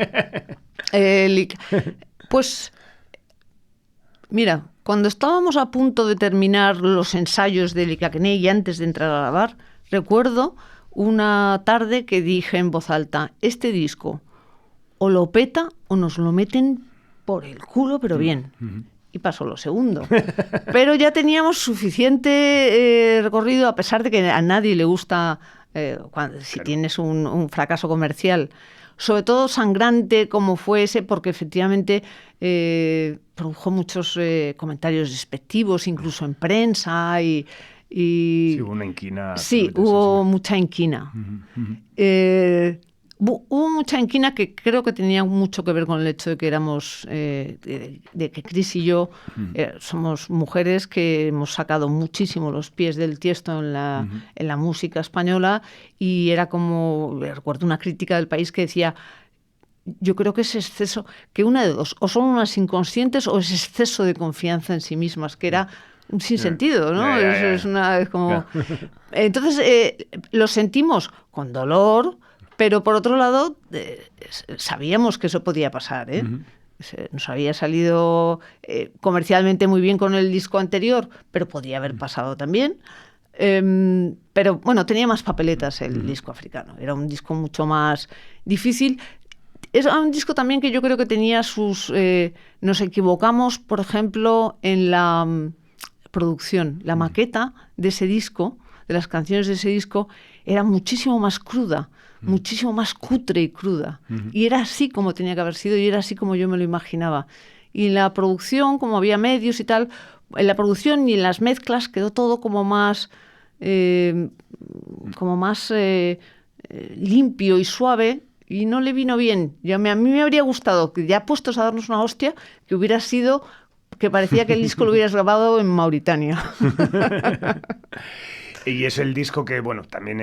Pues, mira, cuando estábamos a punto de terminar los ensayos de Licaquené y antes de entrar a grabar, recuerdo una tarde que dije en voz alta, este disco o lo peta o nos lo meten por el culo, pero bien. Y pasó lo segundo. Pero ya teníamos suficiente recorrido, a pesar de que a nadie le gusta, si tienes un fracaso comercial, sobre todo sangrante como fue ese, porque efectivamente produjo muchos comentarios despectivos, incluso en prensa, y sí, hubo una inquina. Sí, hubo mucha inquina. Hubo mucha inquina que creo que tenía mucho que ver con el hecho de que éramos, de que Cris y yo somos mujeres que hemos sacado muchísimo los pies del tiesto en la música española, y era como, recuerdo una crítica del País que decía, yo creo que ese exceso, que una de dos, o son unas inconscientes o es exceso de confianza en sí mismas, que era un sinsentido, ¿no? Es como... Entonces, lo sentimos con dolor, pero por otro lado, sabíamos que eso podía pasar, ¿eh? Nos había salido comercialmente muy bien con el disco anterior, pero podía haber pasado también. Pero bueno, tenía más papeletas el disco africano. Era un disco mucho más difícil. Es un disco también que yo creo que tenía sus... nos equivocamos, por ejemplo, en la producción. La maqueta de ese disco, de las canciones de ese disco, era muchísimo más cruda, muchísimo más cutre y cruda. Y era así como tenía que haber sido, y era así como yo me lo imaginaba. Y en la producción, como había medios y tal, en la producción y en las mezclas quedó todo como más limpio y suave, y no le vino bien. A mí me habría gustado, que ya puestos a darnos una hostia, que hubiera sido, que parecía que el disco lo hubieras grabado en Mauritania. Y es el disco que, bueno, también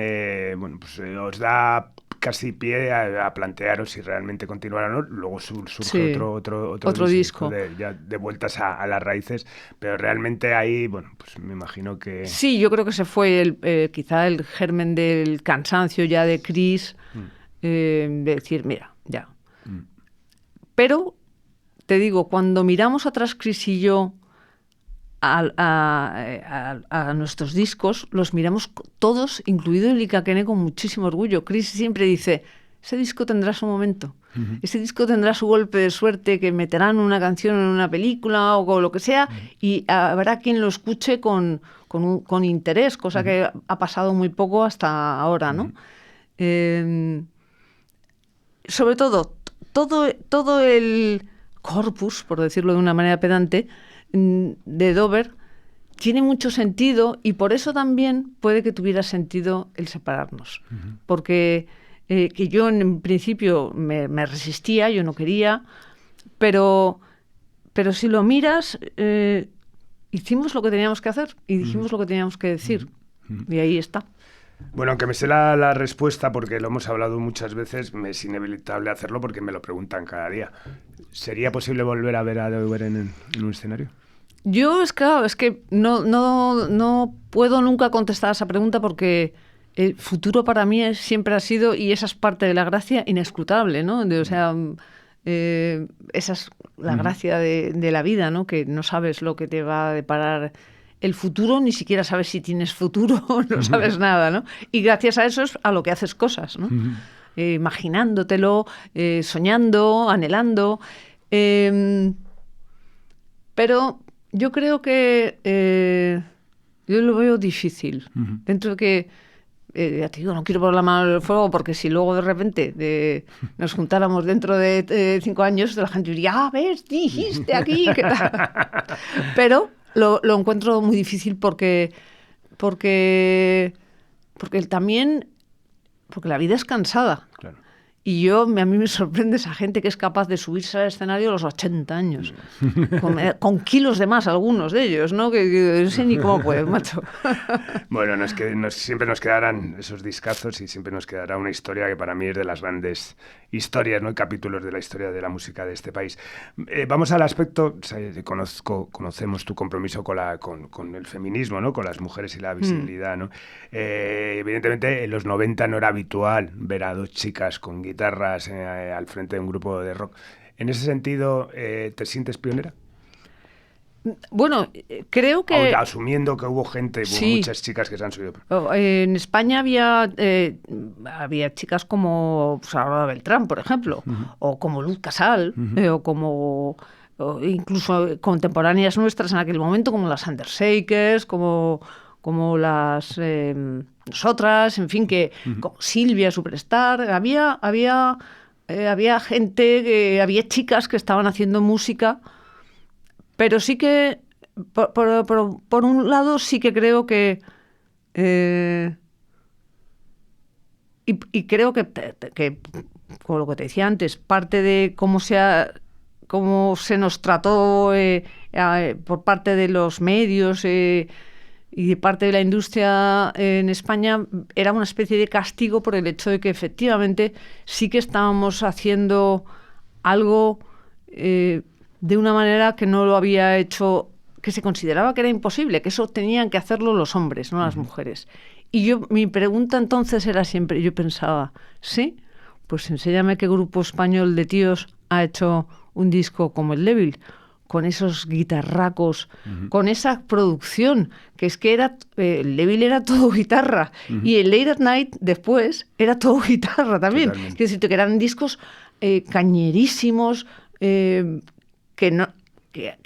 os da casi pie a plantearos si realmente continuar o no. Luego surge otro disco de vueltas a las raíces, pero realmente ahí, bueno, pues me imagino que... Sí, yo creo que se fue quizá el germen del cansancio ya de Cris, de decir, mira, ya. Pero, te digo, cuando miramos atrás Cris y yo a nuestros discos, los miramos todos, incluido el Licaquené, con muchísimo orgullo. Cris siempre dice, ese disco tendrá su momento, ese disco tendrá su golpe de suerte, que meterán una canción en una película o con lo que sea, y habrá quien lo escuche con interés, cosa que ha pasado muy poco hasta ahora, ¿no? Sobre todo el corpus, por decirlo de una manera pedante, de Dover tiene mucho sentido, y por eso también puede que tuviera sentido el separarnos, porque que yo en principio me resistía, yo no quería, pero si lo miras, hicimos lo que teníamos que hacer y dijimos lo que teníamos que decir, y ahí está. Bueno, aunque me sé la respuesta, porque lo hemos hablado muchas veces, me es inevitable hacerlo porque me lo preguntan cada día. ¿Sería posible volver a ver a Dover en un escenario? Yo, es que no puedo nunca contestar a esa pregunta, porque el futuro para mí siempre ha sido, y esa es parte de la gracia, inescrutable, ¿no? Esa es la gracia de la vida, ¿no? Que no sabes lo que te va a deparar el futuro, ni siquiera sabes si tienes futuro, no sabes nada, ¿no? Y gracias a eso es a lo que haces cosas, ¿no? Imaginándotelo, soñando, anhelando. Pero yo creo que yo lo veo difícil. Dentro de que, ya te digo, no quiero poner la mano en el fuego, porque si luego de repente nos juntáramos dentro de 5 años, la gente diría, ¿ves? Dijiste aquí. ¿Qué tal? Pero lo encuentro muy difícil porque la vida es cansada. Claro. Y a mí me sorprende esa gente que es capaz de subirse al escenario a los 80 años, con kilos de más algunos de ellos, ¿no? Que no sé ni cómo pueden, macho. Bueno, siempre nos quedarán esos discazos, y siempre nos quedará una historia que para mí es de las grandes historias, ¿no? Y capítulos de la historia de la música de este país. Vamos al aspecto, conocemos tu compromiso con el feminismo, ¿no? Con las mujeres y la visibilidad, ¿no? Evidentemente, en los 90 no era habitual ver a dos chicas con guitarras al frente de un grupo de rock. En ese sentido, ¿te sientes pionera? Bueno, creo que... Asumiendo que hubo gente, hubo muchas chicas que se han subido. En España había chicas como Aurora Beltrán, por ejemplo, o como Luz Casal, o como... o incluso contemporáneas nuestras en aquel momento, como las Undershakers, como las nosotras, en fin, que como Silvia Superstar. Había gente, había chicas que estaban haciendo música. Pero sí que, por un lado, sí que creo que... y creo que, como lo que te decía antes, parte de cómo se nos trató por parte de los medios y de parte de la industria en España, era una especie de castigo por el hecho de que efectivamente sí que estábamos haciendo algo... de una manera que no lo había hecho, que se consideraba que era imposible, que eso tenían que hacerlo los hombres, no las mujeres. Y mi pregunta entonces era siempre, yo pensaba, ¿sí? Pues enséñame qué grupo español de tíos ha hecho un disco como el Débil, con esos guitarracos, con esa producción, que es que el Débil era todo guitarra, y el Late at Night después era todo guitarra también. Quiero decirte que eran discos cañerísimos, que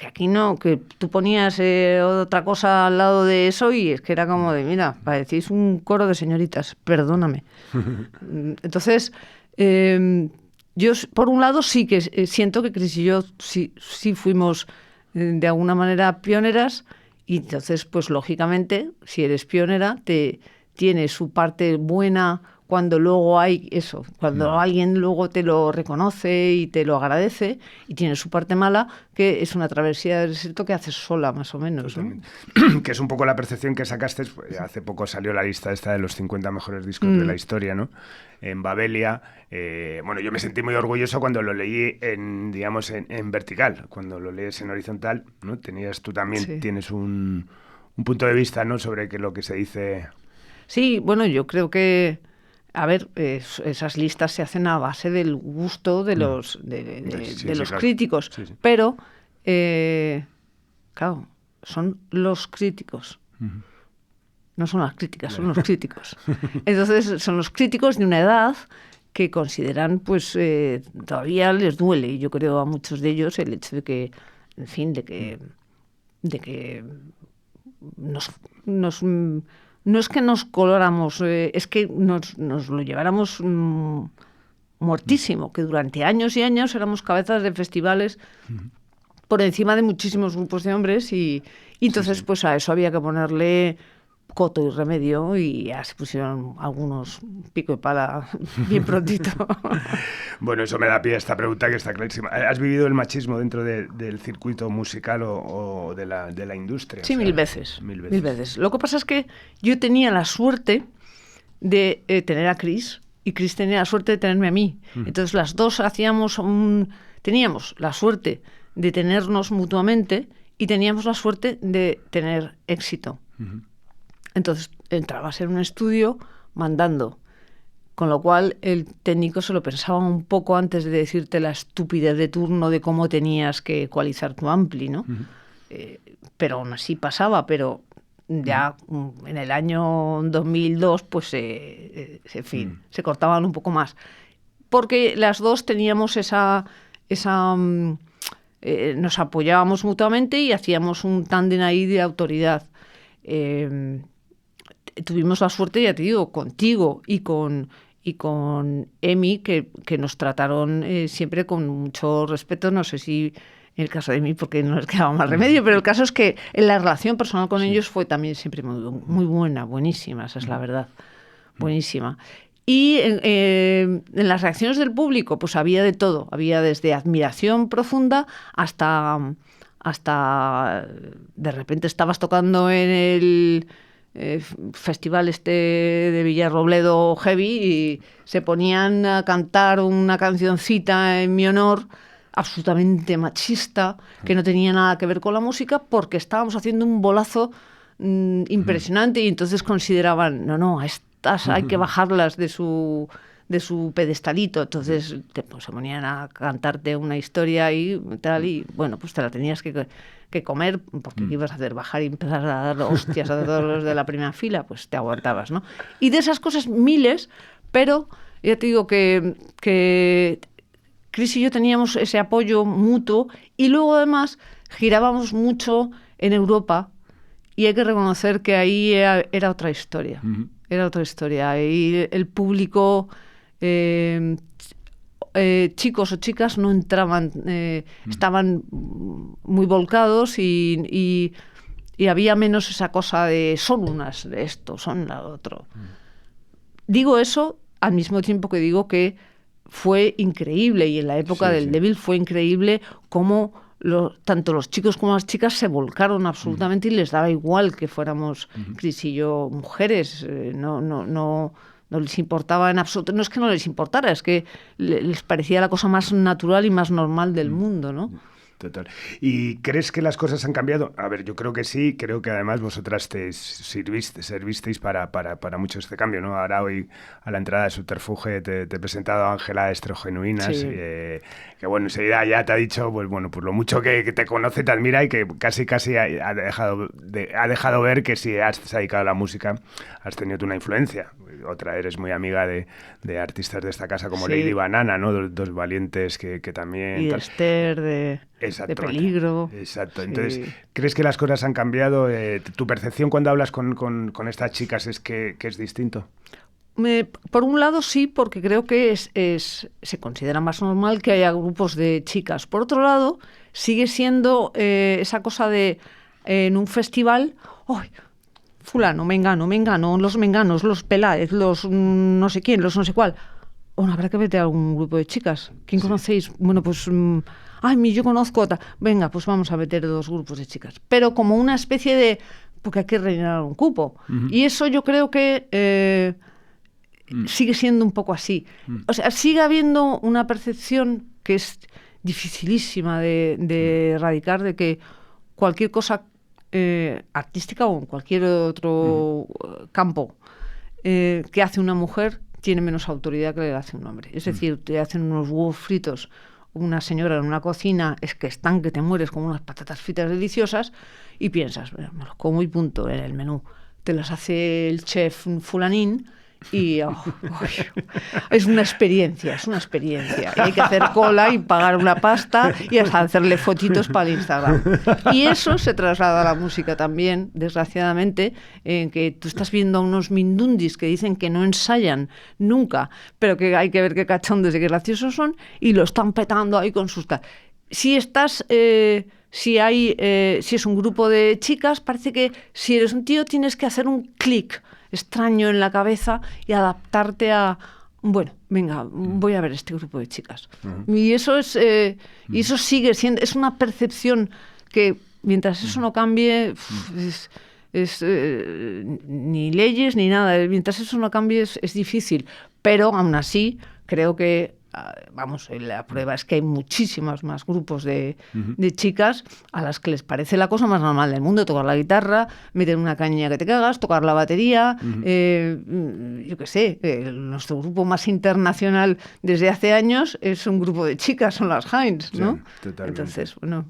aquí no, que tú ponías otra cosa al lado de eso y es que era como de, mira, parecéis un coro de señoritas, perdóname. Entonces, yo por un lado sí que siento que Chris y yo sí fuimos de alguna manera pioneras, y entonces, pues lógicamente, si eres pionera, tiene su parte buena cuando luego hay eso, cuando alguien luego te lo reconoce y te lo agradece, y tiene su parte mala, que es una travesía del desierto que haces sola, más o menos, ¿no? Que es un poco la percepción que sacaste, pues, hace poco salió la lista esta de los 50 mejores discos de la historia, ¿no? En Babelia. Bueno, yo me sentí muy orgulloso cuando lo leí en vertical, cuando lo lees en horizontal, ¿no? Tú también tienes un punto de vista, ¿no?, sobre lo que se dice. Sí, bueno, yo creo que... A ver, esas listas se hacen a base del gusto de los críticos, sí. Pero, claro, son los críticos. No son las críticas, son los críticos. Entonces, son los críticos de una edad que consideran, pues, todavía les duele, yo creo, a muchos de ellos el hecho de que, en fin, de que no es que nos colóramos, es que nos lo lleváramos muertísimo, que durante años y años éramos cabezas de festivales por encima de muchísimos grupos de hombres, y entonces pues a eso había que ponerle coto y remedio, y ya se pusieron algunos pico y pala bien prontito. Bueno, eso me da pie a esta pregunta, que está clarísima. ¿Has vivido el machismo dentro del circuito musical o de la industria? Sí, o sea, mil veces. Lo que pasa es que yo tenía la suerte de tener a Chris, y Chris tenía la suerte de tenerme a mí. Entonces las dos teníamos la suerte de tenernos mutuamente, y teníamos la suerte de tener éxito. Entonces entrabas en un estudio mandando, con lo cual el técnico se lo pensaba un poco antes de decirte la estupidez de turno de cómo tenías que ecualizar tu ampli, ¿no? Pero aún así pasaba, pero ya en el año 2002, pues, en fin, se cortaban un poco más. Porque las dos teníamos nos apoyábamos mutuamente y hacíamos un tándem ahí de autoridad. Tuvimos la suerte, ya te digo, contigo y con Emi, que nos trataron siempre con mucho respeto. No sé si en el caso de Emi, porque no les quedaba más remedio, pero el caso es que la relación personal con ellos fue también siempre muy buena, buenísima, esa es la verdad, buenísima. Y en las reacciones del público, pues había de todo, había desde admiración profunda hasta de repente estabas tocando en el festival de Villarrobledo Heavy y se ponían a cantar una cancioncita en mi honor absolutamente machista, que no tenía nada que ver con la música, porque estábamos haciendo un bolazo impresionante, y entonces consideraban, no, a estas hay que bajarlas de de su pedestalito, entonces pues, se ponían a cantarte una historia y tal, y bueno, pues te la tenías que comer, porque ¿qué ibas a hacer? Bajar y empezar a dar hostias a todos los de la primera fila, pues te aguantabas, ¿no? Y de esas cosas miles, pero ya te digo que Chris y yo teníamos ese apoyo mutuo, y luego además girábamos mucho en Europa, y hay que reconocer que ahí era otra historia. Uh-huh. Era otra historia. Ahí el público, chicos o chicas, no entraban, estaban muy volcados y había menos esa cosa de son unas de esto, son la otro. Digo eso al mismo tiempo que digo que fue increíble, y en la época del Devil fue increíble cómo tanto los chicos como las chicas se volcaron absolutamente y les daba igual que fuéramos Chris y yo mujeres, no les importaba en absoluto, no es que no les importara, es que les parecía la cosa más natural y más normal del mundo, ¿no? Total. ¿Y crees que las cosas han cambiado? A ver, yo creo que sí, creo que además vosotras te servisteis para mucho este cambio, ¿no? Ahora hoy, a la entrada de Subterfuge, te he presentado a Ángela Estrogenuinas, sí. Que bueno, enseguida ya te ha dicho, pues bueno, pues lo mucho que te conoce, te admira, y que casi ha dejado ver que si has dedicado a la música, has tenido tú una influencia. Otra, eres muy amiga de artistas de esta casa como sí. Lady Banana, ¿no? Dos valientes que también... Y de Esther, de Peligro. Exacto. Entonces, sí. ¿Crees que las cosas han cambiado? ¿Tu percepción cuando hablas con estas chicas es que es distinto? Por un lado sí, porque creo que se considera más normal que haya grupos de chicas. Por otro lado, sigue siendo esa cosa de en un festival... ¡Oh! Fulano, mengano, los menganos, los Peláez, los no sé quién, los no sé cuál. Bueno, habrá que meter a algún grupo de chicas. ¿Quién conocéis? Bueno, pues... yo conozco otra. Venga, pues vamos a meter 2 grupos de chicas. Pero como una especie de... Porque hay que rellenar un cupo. Uh-huh. Y eso yo creo que sigue siendo un poco así. O sea, sigue habiendo una percepción que es dificilísima de erradicar, de que cualquier cosa artística o en cualquier otro campo que hace una mujer tiene menos autoridad que le hace un hombre. Es decir, te hacen unos huevos fritos una señora en una cocina, es que están que te mueres con unas patatas fritas deliciosas, y piensas, me los como y punto en el menú. Te las hace el chef fulanín y es una experiencia. Y hay que hacer cola y pagar una pasta y hasta hacerle fotitos para el Instagram. Y eso se traslada a la música también, desgraciadamente, en que tú estás viendo a unos mindundis que dicen que no ensayan nunca, pero que hay que ver qué cachondos y qué graciosos son, y lo están petando ahí con sus... Si estás... si es un grupo de chicas, parece que si eres un tío tienes que hacer un clic extraño en la cabeza y adaptarte a, bueno, venga, voy a ver este grupo de chicas. Uh-huh. Y eso es y eso sigue siendo, es una percepción que mientras eso no cambie, ni leyes ni nada, mientras eso no cambie es difícil, pero aún así creo que la prueba es que hay muchísimos más grupos de chicas a las que les parece la cosa más normal del mundo, tocar la guitarra, meter una caña que te cagas, tocar la batería, yo qué sé, nuestro grupo más internacional desde hace años es un grupo de chicas, son las Heinz, ¿no? Sí, totalmente. Entonces, bueno...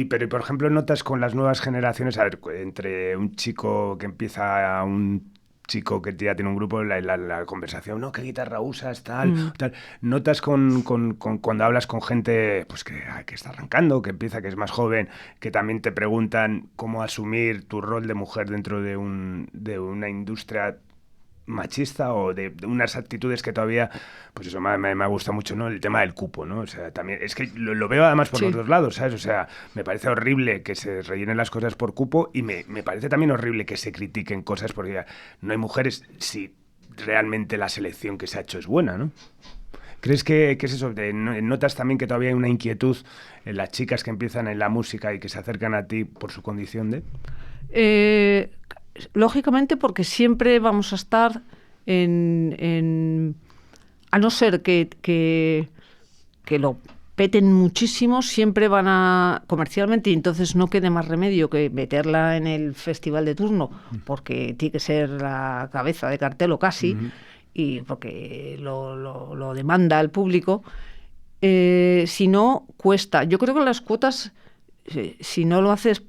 Pero, por ejemplo, notas con las nuevas generaciones, a ver, entre un chico que empieza a un chico que ya tiene un grupo, la conversación, ¿no? ¿Qué guitarra usas? Tal. Notas cuando hablas con gente pues que está arrancando, que empieza, que es más joven, que también te preguntan cómo asumir tu rol de mujer dentro de una industria machista, o de unas actitudes que todavía, pues eso me gusta mucho, ¿no? El tema del cupo, ¿no? O sea, también es que lo veo además por los dos lados, ¿sabes? O sea, me parece horrible que se rellenen las cosas por cupo, y me parece también horrible que se critiquen cosas porque no hay mujeres si realmente la selección que se ha hecho es buena, ¿no? ¿Crees que es eso? ¿Notas también que todavía hay una inquietud en las chicas que empiezan en la música y que se acercan a ti por su condición de...? Lógicamente, porque siempre vamos a estar a no ser que lo peten muchísimo, siempre van a comercialmente, y entonces no quede más remedio que meterla en el festival de turno, porque tiene que ser la cabeza de cartel o casi, y porque lo demanda el público. Si no, cuesta. Yo creo que las cuotas, si no lo haces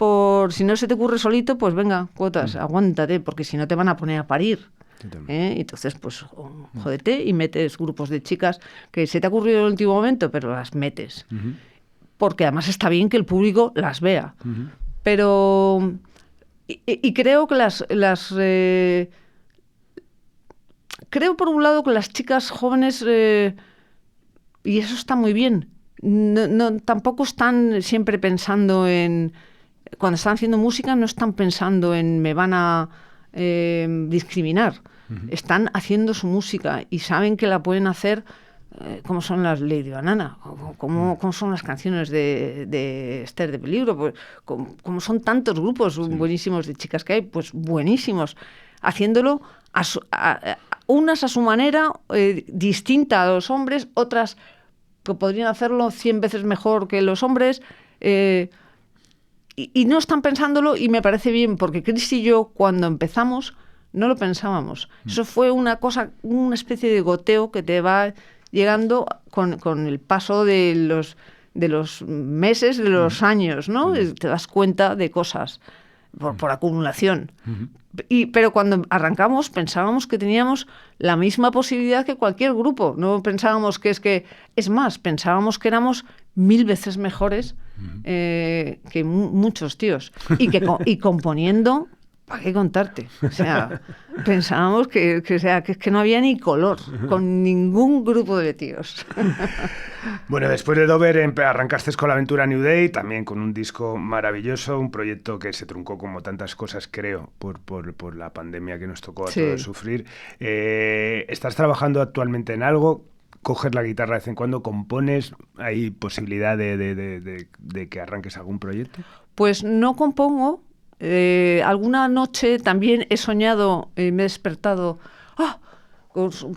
si no se te ocurre solito, pues venga, cuotas, aguántate, porque si no te van a poner a parir. Entonces, pues jódete y metes grupos de chicas que se te ha ocurrido en el último momento, pero las metes. Porque además está bien que el público las vea. Pero... Y creo que creo, por un lado, que las chicas jóvenes... y eso está muy bien. Tampoco están siempre pensando en... Cuando están haciendo música no están pensando en me van a discriminar. Están haciendo su música y saben que la pueden hacer como son las Lady Banana, como son las canciones de Esther de Peligro, pues, como son tantos grupos buenísimos de chicas que hay, pues buenísimos, haciéndolo unas a su manera, distinta a los hombres, otras que podrían hacerlo 100 veces mejor que los hombres, y no están pensándolo, y me parece bien, porque Chris y yo, cuando empezamos, no lo pensábamos. Eso fue una especie de goteo que te va llegando con el paso de los meses, de los años, ¿no? Te das cuenta de cosas por acumulación. Pero cuando arrancamos pensábamos que teníamos la misma posibilidad que cualquier grupo. No pensábamos es más, pensábamos que éramos 1000 veces mejores que muchos tíos. Y componiendo... ¿Para qué contarte? O sea, pensábamos que no había ni color con ningún grupo de tíos. Bueno, después de Dover arrancaste con la aventura New Day, también con un disco maravilloso, un proyecto que se truncó como tantas cosas, creo, por la pandemia que nos tocó a todos sufrir. ¿Estás trabajando actualmente en algo? ¿Coges la guitarra de vez en cuando? ¿Compones? ¿Hay posibilidad de que arranques algún proyecto? Pues no compongo. Alguna noche también he soñado, me he despertado,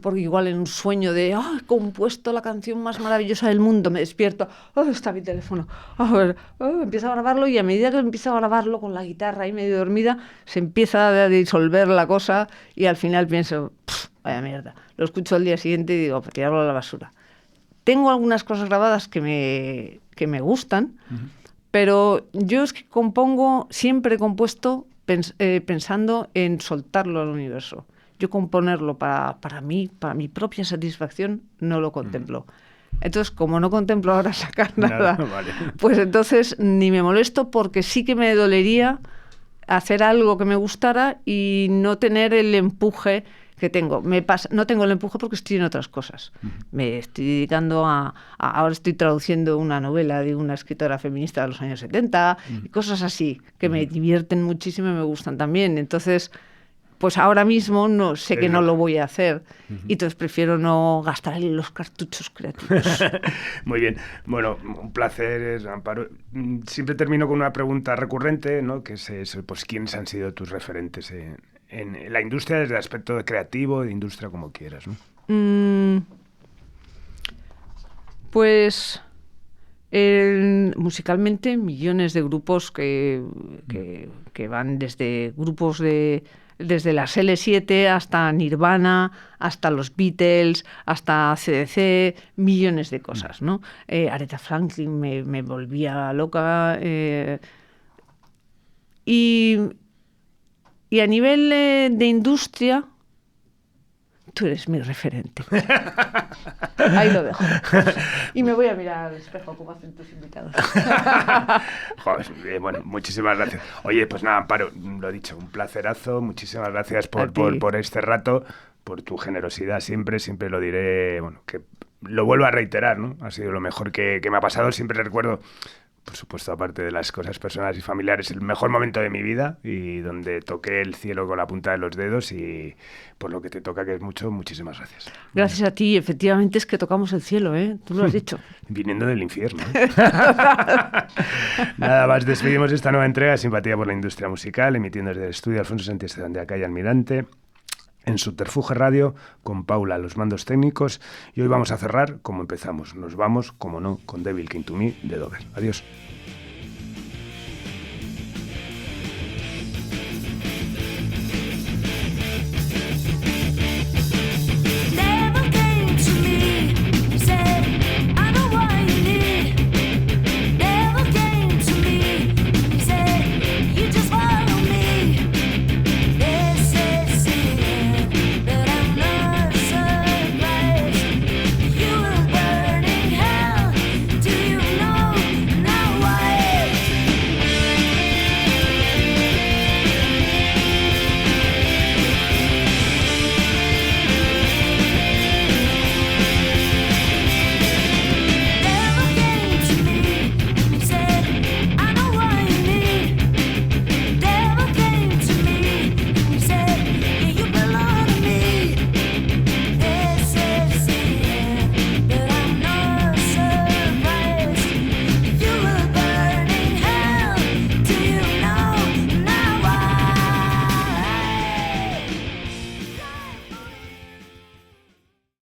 porque igual en un sueño de, he compuesto la canción más maravillosa del mundo, me despierto, está mi teléfono, empiezo a grabarlo, y a medida que empiezo a grabarlo con la guitarra ahí medio dormida, se empieza a disolver la cosa, y al final pienso, vaya mierda, lo escucho al día siguiente y digo, pues tirarlo a la basura. Tengo algunas cosas grabadas que me gustan, pero yo es que siempre he compuesto pensando en soltarlo al universo. Yo componerlo para mí, para mi propia satisfacción, no lo contemplo. Entonces, como no contemplo ahora sacar nada, vale. Pues entonces ni me molesto, porque sí que me dolería hacer algo que me gustara y no tener el empuje que tengo. No tengo el empuje porque estoy en otras cosas. Me estoy dedicando ahora estoy traduciendo una novela de una escritora feminista de los años 70, y cosas así, que me divierten muchísimo y me gustan también. Entonces, pues ahora mismo no sé que no lo voy a hacer, y entonces prefiero no gastar los cartuchos creativos. Muy bien. Bueno, un placer, Amparo. Siempre termino con una pregunta recurrente, ¿no? Que es eso, pues, ¿quiénes han sido tus referentes en la industria, desde el aspecto creativo, de industria, como quieras, ¿no? Pues musicalmente millones de grupos que van desde grupos desde las L7 hasta Nirvana, hasta los Beatles, hasta CDC, millones de cosas, ¿no? Aretha Franklin me volvía loca. Y a nivel de industria, tú eres mi referente. Ahí lo dejo. Y me voy a mirar al espejo como hacen tus invitados. Joder, bueno, muchísimas gracias. Oye, pues nada, Amparo, lo dicho, un placerazo. Muchísimas gracias por este rato, por tu generosidad siempre lo diré, bueno, que lo vuelvo a reiterar, ¿no? Ha sido lo mejor que me ha pasado. Siempre recuerdo, por supuesto, aparte de las cosas personales y familiares, el mejor momento de mi vida, y donde toqué el cielo con la punta de los dedos, y por lo que te toca, que es mucho, muchísimas gracias. Gracias a ti. Efectivamente es que tocamos el cielo, ¿eh? Tú lo has dicho. Viniendo del infierno, ¿eh? Nada más, despedimos esta nueva entrega de Simpatía por la Industria Musical, emitiendo desde el estudio Alfonso Santisteban de la calle Almirante, en Subterfuge Radio, con Paula a los mandos técnicos, y hoy vamos a cerrar como empezamos. Nos vamos, como no, con Devil Came to Me de Dover. Adiós.